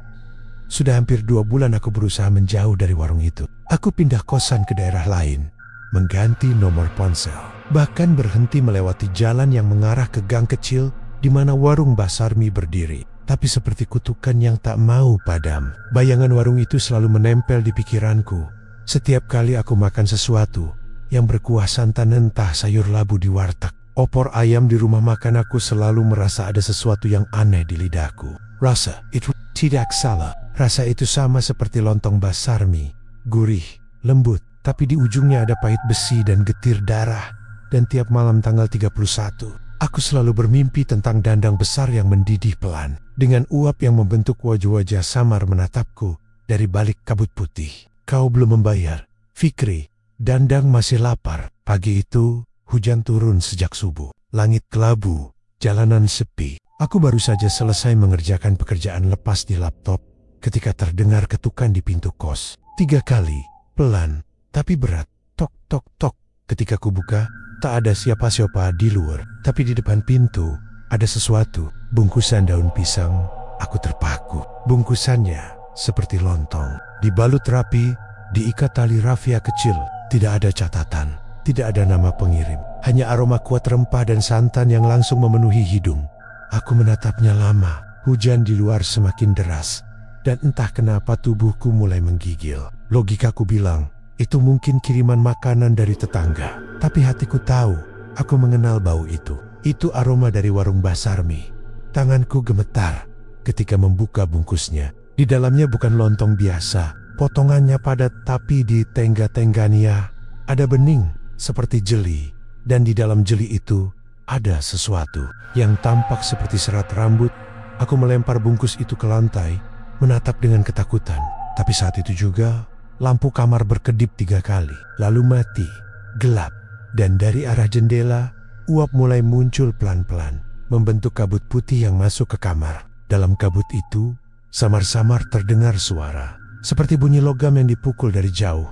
Speaker 1: Sudah hampir 2 bulan aku berusaha menjauh dari warung itu. Aku pindah kosan ke daerah lain, mengganti nomor ponsel, bahkan berhenti melewati jalan yang mengarah ke gang kecil di mana warung Mbah Sarmi berdiri. Tapi seperti kutukan yang tak mau padam, bayangan warung itu selalu menempel di pikiranku. Setiap kali aku makan sesuatu yang berkuah santan entah sayur labu di warteg, opor ayam di rumah makan, aku selalu merasa ada sesuatu yang aneh di lidahku. Rasa itu tidak salah. Rasa itu sama seperti lontong Mbah Sarmi, gurih, lembut, tapi di ujungnya ada pahit besi dan getir darah. Dan tiap malam tanggal 31, Aku selalu bermimpi tentang dandang besar yang mendidih pelan, dengan uap yang membentuk wajah-wajah samar menatapku dari balik kabut putih. Kau belum membayar, Fikri. Dandang masih lapar. Pagi itu, hujan turun sejak subuh. Langit kelabu, jalanan sepi. Aku baru saja selesai mengerjakan pekerjaan lepas di laptop ketika terdengar ketukan di pintu kos. 3 kali, pelan, tapi berat. Tok, tok, tok. Ketika ku buka, tak ada siapa-siapa di luar. Tapi di depan pintu, ada sesuatu. Bungkusan daun pisang. Aku terpaku. Bungkusannya seperti lontong. Dibalut rapi, diikat tali rafia kecil. Tidak ada catatan, tidak ada nama pengirim. Hanya aroma kuat rempah dan santan yang langsung memenuhi hidung. Aku menatapnya lama. Hujan di luar semakin deras. Dan entah kenapa tubuhku mulai menggigil. Logikaku bilang, itu mungkin kiriman makanan dari tetangga. Tapi hatiku tahu, aku mengenal bau itu. Itu aroma dari warung Mbah Sarmi. Tanganku gemetar ketika membuka bungkusnya. Di dalamnya bukan lontong biasa. Potongannya padat tapi di tengga-tengganya ada bening seperti jeli. Dan di dalam jeli itu ada sesuatu yang tampak seperti serat rambut. Aku melempar bungkus itu ke lantai, menatap dengan ketakutan. Tapi saat itu juga lampu kamar berkedip 3 kali, lalu mati, gelap. Dan dari arah jendela, uap mulai muncul pelan-pelan, membentuk kabut putih yang masuk ke kamar. Dalam kabut itu, samar-samar terdengar suara. Seperti bunyi logam yang dipukul dari jauh.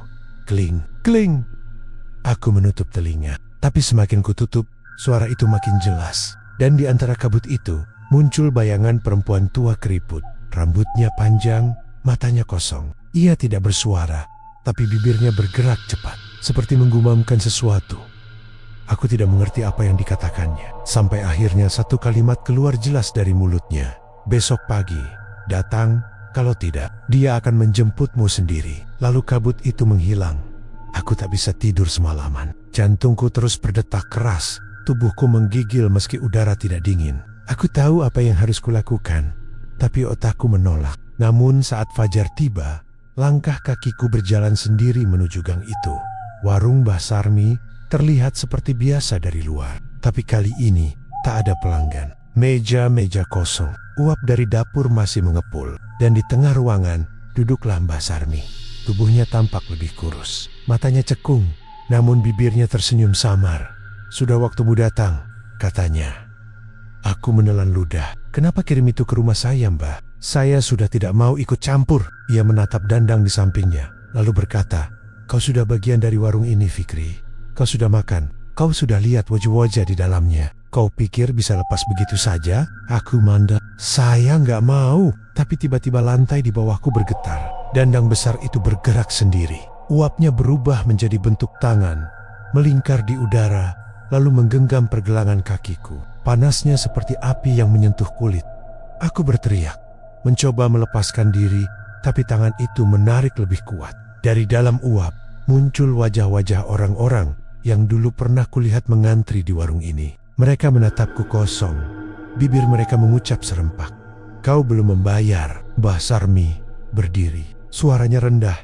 Speaker 1: Kling, kling. Aku menutup telinga. Tapi semakin kututup, suara itu makin jelas. Dan di antara kabut itu, muncul bayangan perempuan tua keriput. Rambutnya panjang, matanya kosong. Ia tidak bersuara, tapi bibirnya bergerak cepat. Seperti menggumamkan sesuatu. Aku tidak mengerti apa yang dikatakannya. Sampai akhirnya satu kalimat keluar jelas dari mulutnya. Besok pagi, datang. Kalau tidak, dia akan menjemputmu sendiri. Lalu kabut itu menghilang. Aku tak bisa tidur semalaman. Jantungku terus berdetak keras. Tubuhku menggigil meski udara tidak dingin. Aku tahu apa yang harus kulakukan, tapi otakku menolak. Namun saat fajar tiba, langkah kakiku berjalan sendiri menuju gang itu. Warung Mbah Sarmi terlihat seperti biasa dari luar. Tapi kali ini tak ada pelanggan. Meja-meja kosong. Uap dari dapur masih mengepul. Dan di tengah ruangan duduklah Mbah Sarmi. Tubuhnya tampak lebih kurus. Matanya cekung, namun bibirnya tersenyum samar. Sudah waktumu datang, katanya. Aku menelan ludah. Kenapa kirim itu ke rumah saya, Mbah? Saya sudah tidak mau ikut campur. Ia menatap Dandang di sampingnya, lalu berkata, kau sudah bagian dari warung ini, Fikri. Kau sudah makan. Kau sudah lihat wajah-wajah di dalamnya. Kau pikir bisa lepas begitu saja? Aku mandek. Saya nggak mau. Tapi tiba-tiba lantai di bawahku bergetar. Dandang besar itu bergerak sendiri. Uapnya berubah menjadi bentuk tangan, melingkar di udara, lalu menggenggam pergelangan kakiku. Panasnya seperti api yang menyentuh kulit. Aku berteriak, mencoba melepaskan diri, tapi tangan itu menarik lebih kuat. Dari dalam uap, muncul wajah-wajah orang-orang yang dulu pernah kulihat mengantri di warung ini. Mereka menatapku kosong. Bibir mereka mengucap serempak. Kau belum membayar. Mbah Sarmi berdiri. Suaranya rendah,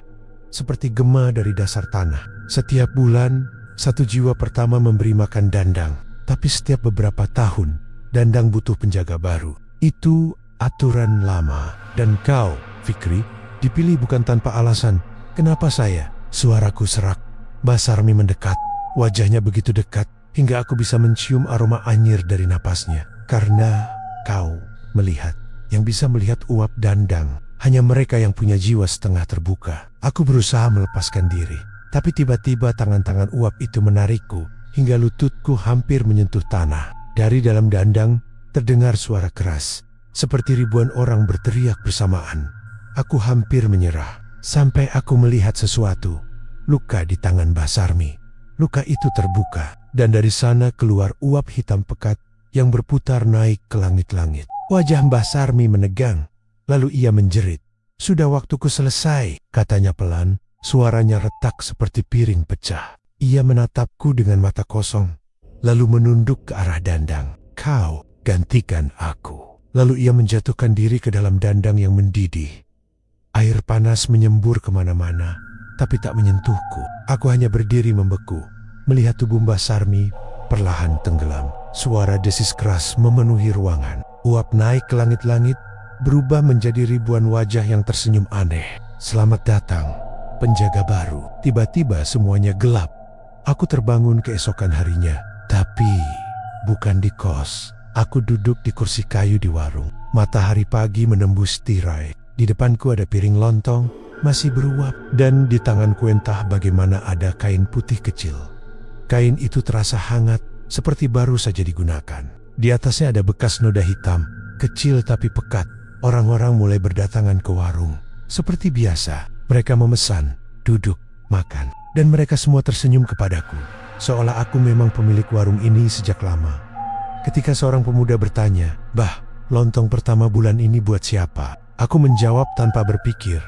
Speaker 1: seperti gema dari dasar tanah. Setiap bulan, 1 jiwa pertama memberi makan Dandang. Tapi setiap beberapa tahun, Dandang butuh penjaga baru. Itu aturan lama. Dan kau, Fikri, dipilih bukan tanpa alasan. Kenapa saya? Suaraku serak. Mbah Sarmi mendekat. Wajahnya begitu dekat, hingga aku bisa mencium aroma anyir dari napasnya. Karena kau melihat. Yang bisa melihat uap Dandang hanya mereka yang punya jiwa setengah terbuka. Aku berusaha melepaskan diri, tapi tiba-tiba tangan-tangan uap itu menarikku hingga lututku hampir menyentuh tanah. Dari dalam Dandang terdengar suara keras, seperti ribuan orang berteriak bersamaan. Aku hampir menyerah, sampai aku melihat sesuatu. Luka di tangan Mbah Sarmi. Luka itu terbuka, dan dari sana keluar uap hitam pekat yang berputar naik ke langit-langit. Wajah Mbah Sarmi menegang, lalu ia menjerit. Sudah waktuku selesai, katanya pelan. Suaranya retak seperti piring pecah. Ia menatapku dengan mata kosong, lalu menunduk ke arah Dandang. Kau gantikan aku. Lalu ia menjatuhkan diri ke dalam Dandang yang mendidih. Air panas menyembur kemana-mana, tapi tak menyentuhku. Aku hanya berdiri membeku, melihat tubuh Mbah Sarmi perlahan tenggelam. Suara desis keras memenuhi ruangan. Uap naik ke langit-langit, berubah menjadi ribuan wajah yang tersenyum aneh. Selamat datang, penjaga baru. Tiba-tiba semuanya gelap. Aku terbangun keesokan harinya, tapi bukan di kos. Aku duduk di kursi kayu di warung. Matahari pagi menembus tirai. Di depanku ada piring lontong, masih beruap, dan di tanganku entah bagaimana ada kain putih kecil. Kain itu terasa hangat, seperti baru saja digunakan. Di atasnya ada bekas noda hitam, kecil tapi pekat. Orang-orang mulai berdatangan ke warung. Seperti biasa, mereka memesan, duduk, makan. Dan mereka semua tersenyum kepadaku, seolah aku memang pemilik warung ini sejak lama. Ketika seorang pemuda bertanya, "Bah, lontong pertama bulan ini buat siapa?" Aku menjawab tanpa berpikir,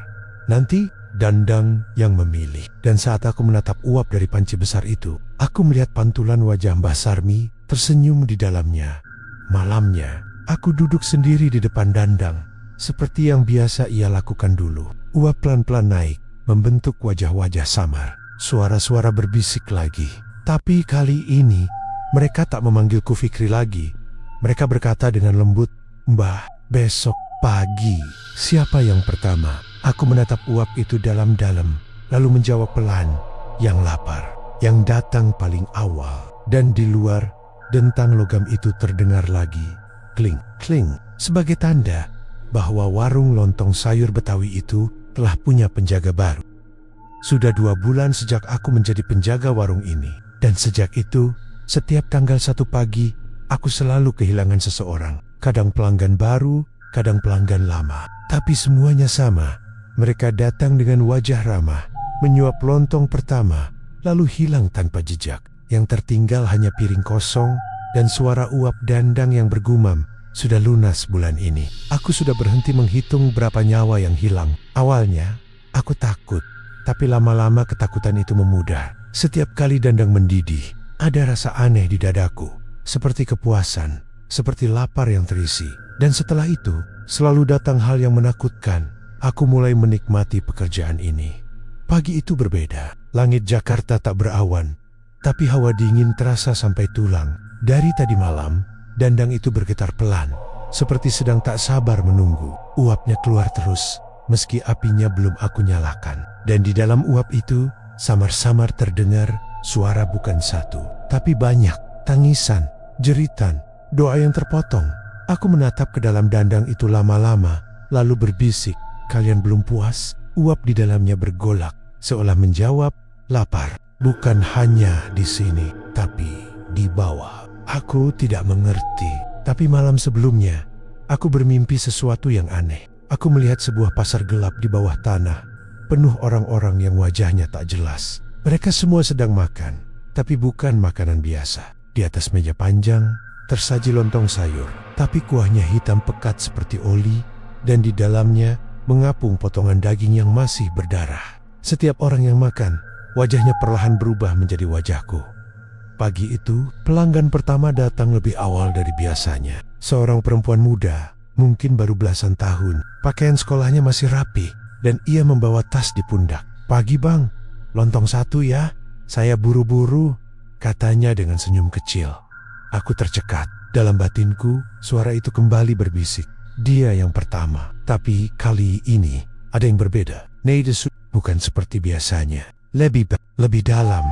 Speaker 1: "Nanti Dandang yang memilih." Dan saat aku menatap uap dari panci besar itu, aku melihat pantulan wajah Mbah Sarmi tersenyum di dalamnya. Malamnya, aku duduk sendiri di depan Dandang, seperti yang biasa ia lakukan dulu. Uap pelan-pelan naik, membentuk wajah-wajah samar. Suara-suara berbisik lagi. Tapi kali ini, mereka tak memanggilku Fikri lagi. Mereka berkata dengan lembut, "Mbah, besok pagi." Siapa yang pertama? Aku menatap uap itu dalam-dalam, lalu menjawab pelan, "Yang lapar, yang datang paling awal." Dan di luar, dentang logam itu terdengar lagi, kling, kling, sebagai tanda bahwa warung lontong sayur Betawi itu telah punya penjaga baru. Sudah 2 bulan sejak aku menjadi penjaga warung ini, dan sejak itu, setiap tanggal 1 pagi, aku selalu kehilangan seseorang. Kadang pelanggan baru, kadang pelanggan lama. Tapi semuanya sama. Mereka datang dengan wajah ramah, menyuap lontong pertama, lalu hilang tanpa jejak. Yang tertinggal hanya piring kosong dan suara uap Dandang yang bergumam, "Sudah lunas bulan ini." Aku sudah berhenti menghitung berapa nyawa yang hilang. Awalnya, aku takut, tapi lama-lama ketakutan itu memudar. Setiap kali Dandang mendidih, ada rasa aneh di dadaku, seperti kepuasan, seperti lapar yang terisi. Dan setelah itu, selalu datang hal yang menakutkan. Aku mulai menikmati pekerjaan ini. Pagi itu berbeda. Langit Jakarta tak berawan, tapi hawa dingin terasa sampai tulang. Dari tadi malam, Dandang itu bergetar pelan, seperti sedang tak sabar menunggu. Uapnya keluar terus, meski apinya belum aku nyalakan. Dan di dalam uap itu, samar-samar terdengar suara bukan satu, tapi banyak. Tangisan, jeritan, doa yang terpotong. Aku menatap ke dalam Dandang itu lama-lama, lalu berbisik, "Kalian belum puas?" Uap di dalamnya bergolak, seolah menjawab, "Lapar, bukan hanya di sini, tapi di bawah." Aku tidak mengerti, tapi malam sebelumnya, aku bermimpi sesuatu yang aneh. Aku melihat sebuah pasar gelap di bawah tanah, penuh orang-orang yang wajahnya tak jelas. Mereka semua sedang makan, tapi bukan makanan biasa. Di atas meja panjang, tersaji lontong sayur, tapi kuahnya hitam pekat seperti oli, dan di dalamnya mengapung potongan daging yang masih berdarah. Setiap orang yang makan, wajahnya perlahan berubah menjadi wajahku. Pagi itu, pelanggan pertama datang lebih awal dari biasanya. Seorang perempuan muda, mungkin baru belasan tahun. Pakaian sekolahnya masih rapi, dan ia membawa tas di pundak. "Pagi bang, lontong 1 ya, saya buru-buru," katanya dengan senyum kecil. Aku tercekat. Dalam batinku, suara itu kembali berbisik. Dia yang pertama, tapi kali ini ada yang berbeda. Neidesu bukan seperti biasanya. Lebih dalam,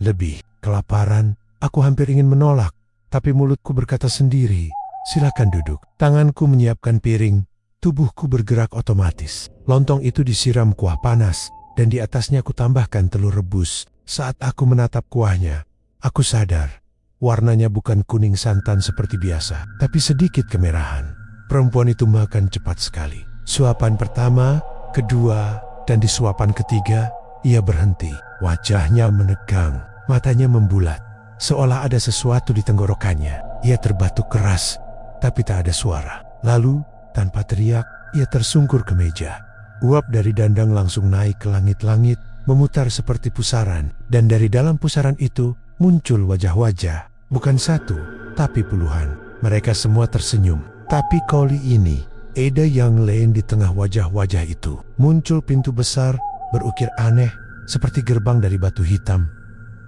Speaker 1: lebih kelaparan. Aku hampir ingin menolak, tapi mulutku berkata sendiri, "Silakan duduk." Tanganku menyiapkan piring, tubuhku bergerak otomatis. Lontong itu disiram kuah panas, dan di atasnya aku tambahkan telur rebus. Saat aku menatap kuahnya, aku sadar, warnanya bukan kuning santan seperti biasa, tapi sedikit kemerahan. Perempuan itu makan cepat sekali. Suapan pertama, kedua, dan di suapan ketiga, ia berhenti. Wajahnya menegang, matanya membulat, seolah ada sesuatu di tenggorokannya. Ia terbatuk keras, tapi tak ada suara. Lalu, tanpa teriak, ia tersungkur ke meja. Uap dari Dandang langsung naik ke langit-langit, memutar seperti pusaran. Dan dari dalam pusaran itu, muncul wajah-wajah. Bukan 1, tapi puluhan. Mereka semua tersenyum. Tapi kali ini, ada yang lain di tengah wajah-wajah itu. Muncul pintu besar, berukir aneh, seperti gerbang dari batu hitam.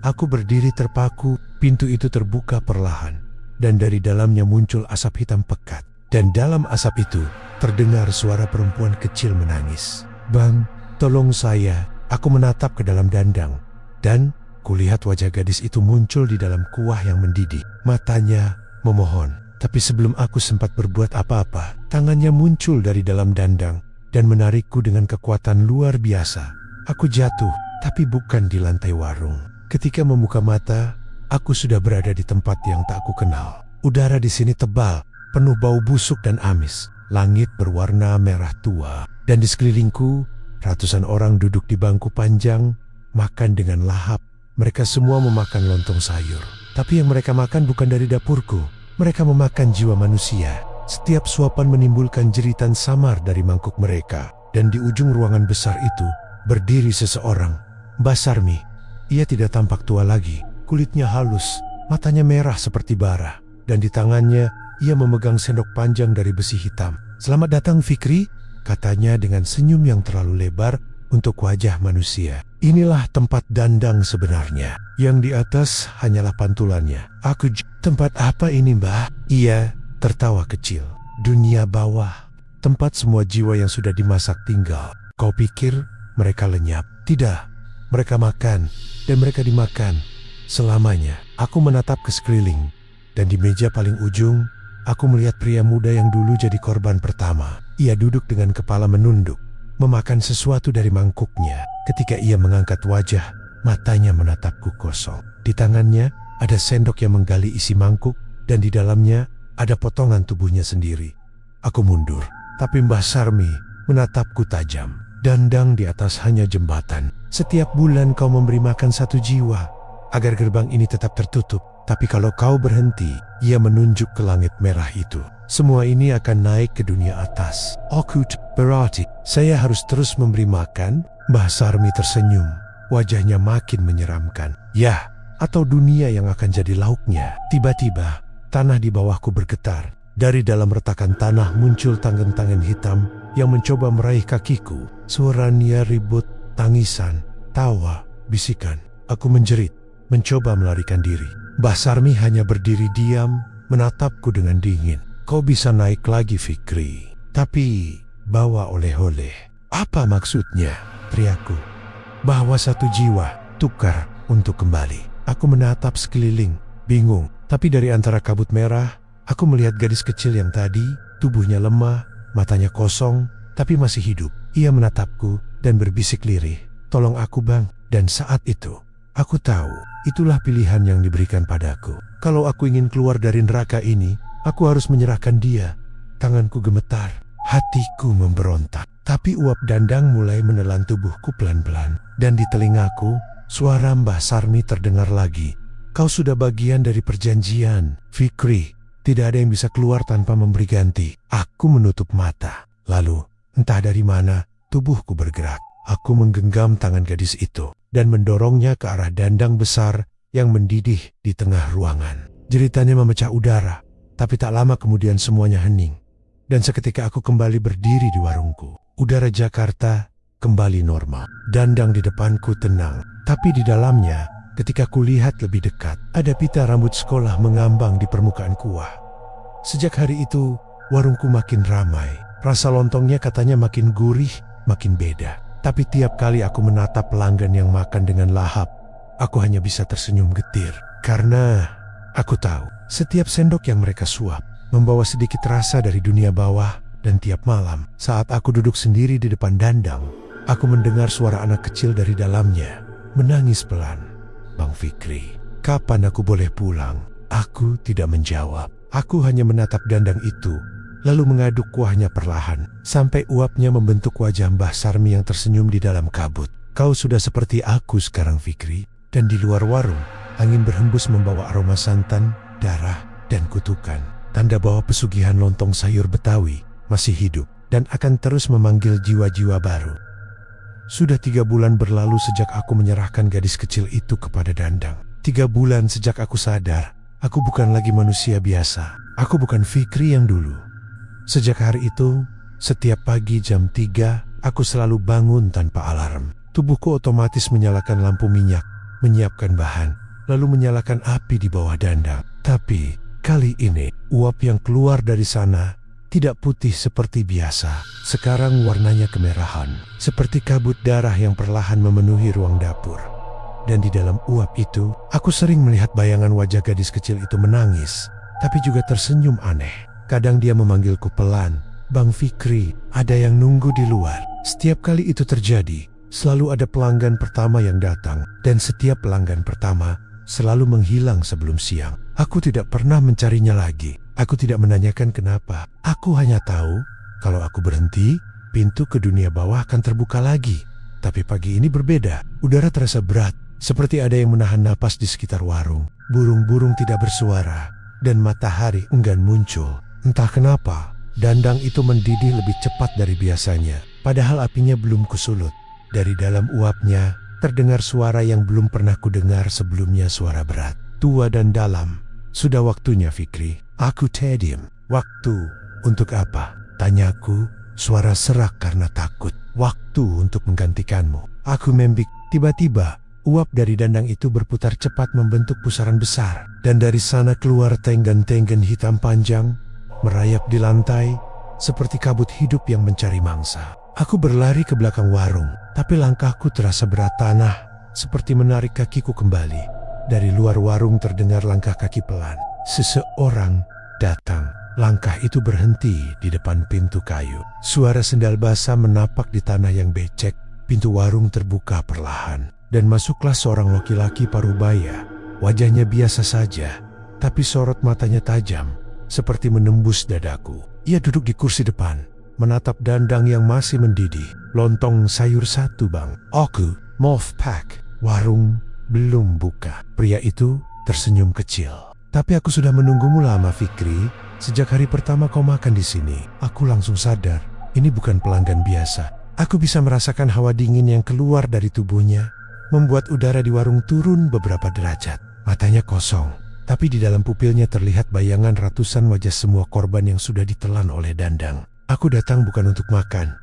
Speaker 1: Aku berdiri terpaku, pintu itu terbuka perlahan. dan dari dalamnya muncul asap hitam pekat. Dan dalam asap itu terdengar suara perempuan kecil menangis. "Bang, tolong saya." Aku menatap ke dalam dandang dan kulihat wajah gadis itu muncul di dalam kuah yang mendidih. Matanya memohon. Tapi sebelum aku sempat berbuat apa-apa, tangannya muncul dari dalam dandang dan menarikku dengan kekuatan luar biasa. Aku jatuh, tapi bukan di lantai warung. Ketika membuka mata, aku sudah berada di tempat yang tak aku kenal. Udara di sini tebal, penuh bau busuk dan amis. Langit berwarna merah tua, dan di sekelilingku, ratusan orang duduk di bangku panjang, makan dengan lahap. Mereka semua memakan lontong sayur. Tapi yang mereka makan bukan dari dapurku. Mereka memakan jiwa manusia. Setiap suapan menimbulkan jeritan samar dari mangkuk mereka. Dan di ujung ruangan besar itu, berdiri seseorang. Mbah Sarmi. Ia tidak tampak tua lagi. Kulitnya halus, matanya merah seperti bara. Dan di tangannya, ia memegang sendok panjang dari besi hitam. "Selamat datang, Fikri," katanya dengan senyum yang terlalu lebar untuk wajah manusia. "Inilah tempat dandang sebenarnya. Yang di atas hanyalah pantulannya." "Tempat apa ini, Mbah?" Ia tertawa kecil. "Dunia bawah. Tempat semua jiwa yang sudah dimasak tinggal. Kau pikir mereka lenyap? Tidak. Mereka makan dan mereka dimakan selamanya." Aku menatap ke sekeliling dan di meja paling ujung aku melihat pria muda yang dulu jadi korban pertama. Ia duduk dengan kepala menunduk, memakan sesuatu dari mangkuknya. Ketika ia mengangkat wajah, matanya menatapku kosong. Di tangannya ada sendok yang menggali isi mangkuk dan di dalamnya ada potongan tubuhnya sendiri. Aku mundur, tapi Mbah Sarmi menatapku tajam. "Dandang di atas hanya jembatan. Setiap bulan kau memberi makan satu jiwa agar gerbang ini tetap tertutup. Tapi kalau kau berhenti," ia menunjuk ke langit merah itu, "semua ini akan naik ke dunia atas." Berarti saya harus terus memberi makan?" Mbah Sarmi tersenyum. Wajahnya makin menyeramkan. "Ya, atau dunia yang akan jadi lauknya." Tiba-tiba, tanah di bawahku bergetar. Dari dalam retakan tanah muncul tangan-tangan hitam yang mencoba meraih kakiku. Suara Nia ribut, tangisan, tawa, bisikan. Aku menjerit, mencoba melarikan diri. Mbah Sarmi hanya berdiri diam, menatapku dengan dingin. "Kau bisa naik lagi, Fikri. Tapi bawa oleh-oleh." "Apa maksudnya?" teriakku. "Bawa satu jiwa, tukar untuk kembali." Aku menatap sekeliling, bingung. Tapi dari antara kabut merah, aku melihat gadis kecil yang tadi, tubuhnya lemah, matanya kosong, tapi masih hidup. Ia menatapku dan berbisik lirih, "Tolong aku, Bang." Dan saat itu, aku tahu itulah pilihan yang diberikan padaku. Kalau aku ingin keluar dari neraka ini, aku harus menyerahkan dia. Tanganku gemetar, hatiku memberontak. Tapi uap dandang mulai menelan tubuhku pelan-pelan. Dan di telingaku, suara Mbah Sarmi terdengar lagi. "Kau sudah bagian dari perjanjian, Fikri. Tidak ada yang bisa keluar tanpa memberi ganti." Aku menutup mata. Lalu, entah dari mana, tubuhku bergerak. Aku menggenggam tangan gadis itu dan mendorongnya ke arah dandang besar yang mendidih di tengah ruangan. Jeritannya memecah udara, tapi tak lama kemudian semuanya hening. Dan seketika aku kembali berdiri di warungku. Udara Jakarta kembali normal. Dandang di depanku tenang, tapi di dalamnya, ketika kulihat lebih dekat, ada pita rambut sekolah mengambang di permukaan kuah. Sejak hari itu, warungku makin ramai. Rasa lontongnya katanya makin gurih, makin beda. Tapi tiap kali aku menatap pelanggan yang makan dengan lahap, aku hanya bisa tersenyum getir. Karena aku tahu, setiap sendok yang mereka suap membawa sedikit rasa dari dunia bawah. Dan tiap malam, saat aku duduk sendiri di depan dandang, aku mendengar suara anak kecil dari dalamnya, menangis pelan. "Bang Fikri, kapan aku boleh pulang?" Aku tidak menjawab. Aku hanya menatap dandang itu, lalu mengaduk kuahnya perlahan, sampai uapnya membentuk wajah Mbah Sarmi yang tersenyum di dalam kabut. "Kau sudah seperti aku sekarang, Fikri." Dan di luar warung, angin berhembus membawa aroma santan, darah, dan kutukan. Tanda bahwa pesugihan lontong sayur Betawi masih hidup dan akan terus memanggil jiwa-jiwa baru. Sudah 3 bulan berlalu sejak aku menyerahkan gadis kecil itu kepada dandang. 3 bulan sejak aku sadar, aku bukan lagi manusia biasa. Aku bukan Fikri yang dulu. Sejak hari itu, setiap pagi jam 3, aku selalu bangun tanpa alarm. Tubuhku otomatis menyalakan lampu minyak, menyiapkan bahan, lalu menyalakan api di bawah dandang. Tapi, Kali ini, uap yang keluar dari sana tidak putih seperti biasa. Sekarang warnanya kemerahan, seperti kabut darah yang perlahan memenuhi ruang dapur. Dan di dalam uap itu, aku sering melihat bayangan wajah gadis kecil itu menangis, tapi juga tersenyum aneh. Kadang dia memanggilku pelan, "Bang Fikri, ada yang nunggu di luar." Setiap kali itu terjadi, selalu ada pelanggan pertama yang datang, dan setiap pelanggan pertama selalu menghilang sebelum siang. Aku tidak pernah mencarinya lagi. Aku tidak menanyakan kenapa. Aku hanya tahu, kalau aku berhenti, pintu ke dunia bawah akan terbuka lagi. Tapi pagi ini berbeda. Udara terasa berat, seperti ada yang menahan napas di sekitar warung. Burung-burung tidak bersuara, dan matahari enggan muncul. Entah kenapa, dandang itu mendidih lebih cepat dari biasanya. Padahal apinya belum kusulut. Dari dalam uapnya, terdengar suara yang belum pernah kudengar sebelumnya, suara berat, tua dan dalam. "Sudah waktunya, Fikri." Aku terdiam. "Waktu untuk apa?" tanyaku, suara serak karena takut. "Waktu untuk menggantikanmu." Aku membik. Tiba-tiba, uap dari dandang itu berputar cepat membentuk pusaran besar. Dan dari sana keluar tenggan-tenggan hitam panjang, merayap di lantai, seperti kabut hidup yang mencari mangsa. Aku berlari ke belakang warung, tapi langkahku terasa berat tanah, seperti menarik kakiku kembali. Dari luar warung terdengar langkah kaki pelan. Seseorang datang. Langkah itu berhenti di depan pintu kayu. Suara sendal basah menapak di tanah yang becek. Pintu warung terbuka perlahan, dan masuklah seorang laki-laki parubaya. Wajahnya biasa saja, tapi sorot matanya tajam, seperti menembus dadaku. Ia duduk di kursi depan, menatap dandang yang masih mendidih. "Lontong sayur satu, Bang." "Aku mau pack." Warung belum buka. Pria itu tersenyum kecil. "Tapi aku sudah menunggumu lama, Fikri. Sejak hari pertama kau makan di sini, aku langsung sadar, ini bukan pelanggan biasa." Aku bisa merasakan hawa dingin yang keluar dari tubuhnya, membuat udara di warung turun beberapa derajat. Matanya kosong, tapi di dalam pupilnya terlihat bayangan ratusan wajah semua korban yang sudah ditelan oleh dandang. "Aku datang bukan untuk makan,"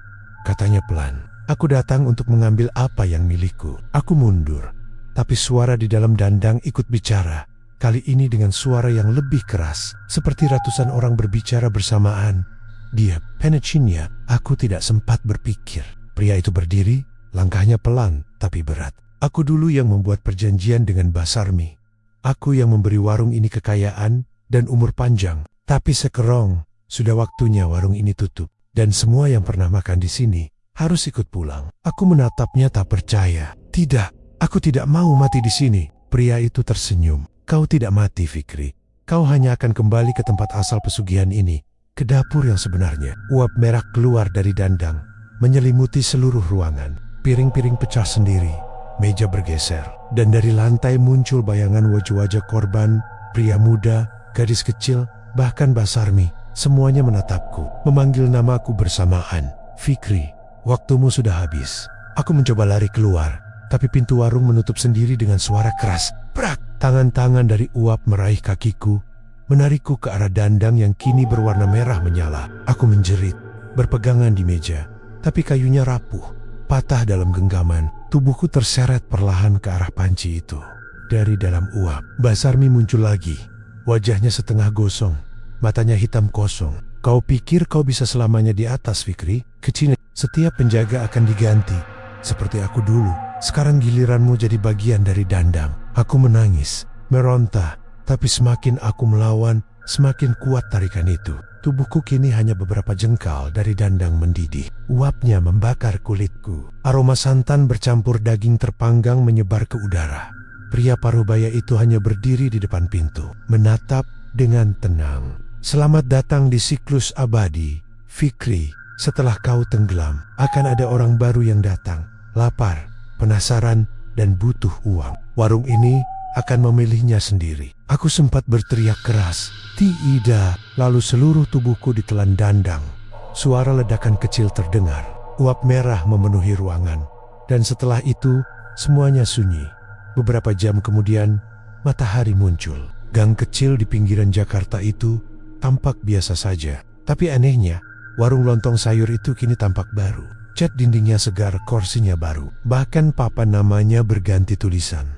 Speaker 1: katanya pelan. "Aku datang untuk mengambil apa yang milikku." Aku mundur, tapi suara di dalam dandang ikut bicara. Kali ini dengan suara yang lebih keras, seperti ratusan orang berbicara bersamaan. "Dia, Penechinia." Aku tidak sempat berpikir. Pria itu berdiri, langkahnya pelan tapi berat. "Aku dulu yang membuat perjanjian dengan Basarmi. Aku yang memberi warung ini kekayaan dan umur panjang. Tapi sekarang, sudah waktunya warung ini tutup. Dan semua yang pernah makan di sini harus ikut pulang." Aku menatapnya tak percaya. "Tidak, aku tidak mau mati di sini." Pria itu tersenyum. "Kau tidak mati, Fikri. Kau hanya akan kembali ke tempat asal pesugihan ini, ke dapur yang sebenarnya." Uap merah keluar dari dandang, menyelimuti seluruh ruangan. Piring-piring pecah sendiri, meja bergeser, dan dari lantai muncul bayangan wajah-wajah korban, pria muda, gadis kecil, bahkan Basarmi. Semuanya menatapku, memanggil namaku bersamaan. "Fikri, waktumu sudah habis." Aku mencoba lari keluar, tapi pintu warung menutup sendiri dengan suara keras. Prak! Tangan-tangan dari uap meraih kakiku, menarikku ke arah dandang yang kini berwarna merah menyala. Aku menjerit, berpegangan di meja, tapi kayunya rapuh, patah dalam genggaman. Tubuhku terseret perlahan ke arah panci itu. Dari dalam uap, Basarmi muncul lagi. Wajahnya setengah gosong, matanya hitam kosong. "Kau pikir kau bisa selamanya di atas, Fikri? Kecil, setiap penjaga akan diganti. Seperti aku dulu. Sekarang giliranmu jadi bagian dari dandang." Aku menangis, meronta, tapi semakin aku melawan, semakin kuat tarikan itu. Tubuhku kini hanya beberapa jengkal dari dandang mendidih. Uapnya membakar kulitku. Aroma santan bercampur daging terpanggang menyebar ke udara. Pria parubaya itu hanya berdiri di depan pintu, menatap dengan tenang. "Selamat datang di siklus abadi, Fikri. Setelah kau tenggelam, akan ada orang baru yang datang. Lapar, penasaran, dan butuh uang. Warung ini akan memilihnya sendiri." Aku sempat berteriak keras, "Tidak!" Lalu seluruh tubuhku ditelan dandang. Suara ledakan kecil terdengar. Uap merah memenuhi ruangan. Dan setelah itu, semuanya sunyi. Beberapa jam kemudian, matahari muncul. Gang kecil di pinggiran Jakarta itu tampak biasa saja. Tapi anehnya, warung lontong sayur itu kini tampak baru. Cat dindingnya segar, kursinya baru. Bahkan papan namanya berganti tulisan.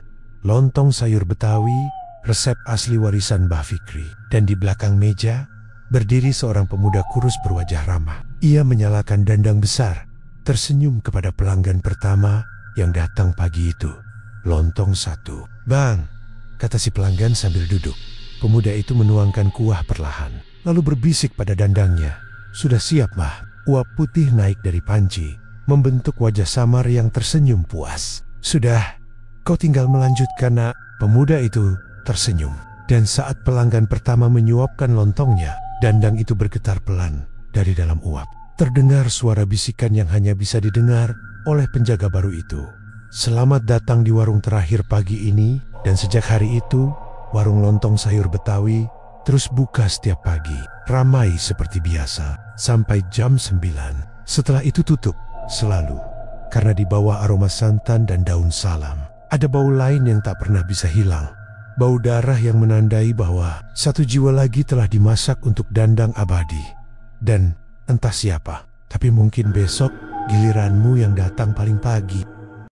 Speaker 1: Lontong sayur Betawi, resep asli warisan Mbah Fikri. Dan di belakang meja, berdiri seorang pemuda kurus berwajah ramah. Ia menyalakan dandang besar, tersenyum kepada pelanggan pertama yang datang pagi itu. "Lontong 1. Bang," kata si pelanggan sambil duduk. Pemuda itu menuangkan kuah perlahan, lalu berbisik pada dandangnya. "Sudah siap, Mbah." Uap putih naik dari panci, membentuk wajah samar yang tersenyum puas. "Sudah, kau tinggal melanjutkan, Nak." Pemuda itu tersenyum. Dan saat pelanggan pertama menyuapkan lontongnya, dandang itu bergetar pelan dari dalam uap. Terdengar suara bisikan yang hanya bisa didengar oleh penjaga baru itu. "Selamat datang di warung terakhir pagi ini." Dan sejak hari itu, warung lontong sayur Betawi terus buka setiap pagi, ramai seperti biasa, sampai jam 9. Setelah itu tutup, selalu. Karena di bawah aroma santan dan daun salam, ada bau lain yang tak pernah bisa hilang. Bau darah yang menandai bahwa satu jiwa lagi telah dimasak untuk dandang abadi. Dan entah siapa, tapi mungkin besok giliranmu yang datang paling pagi.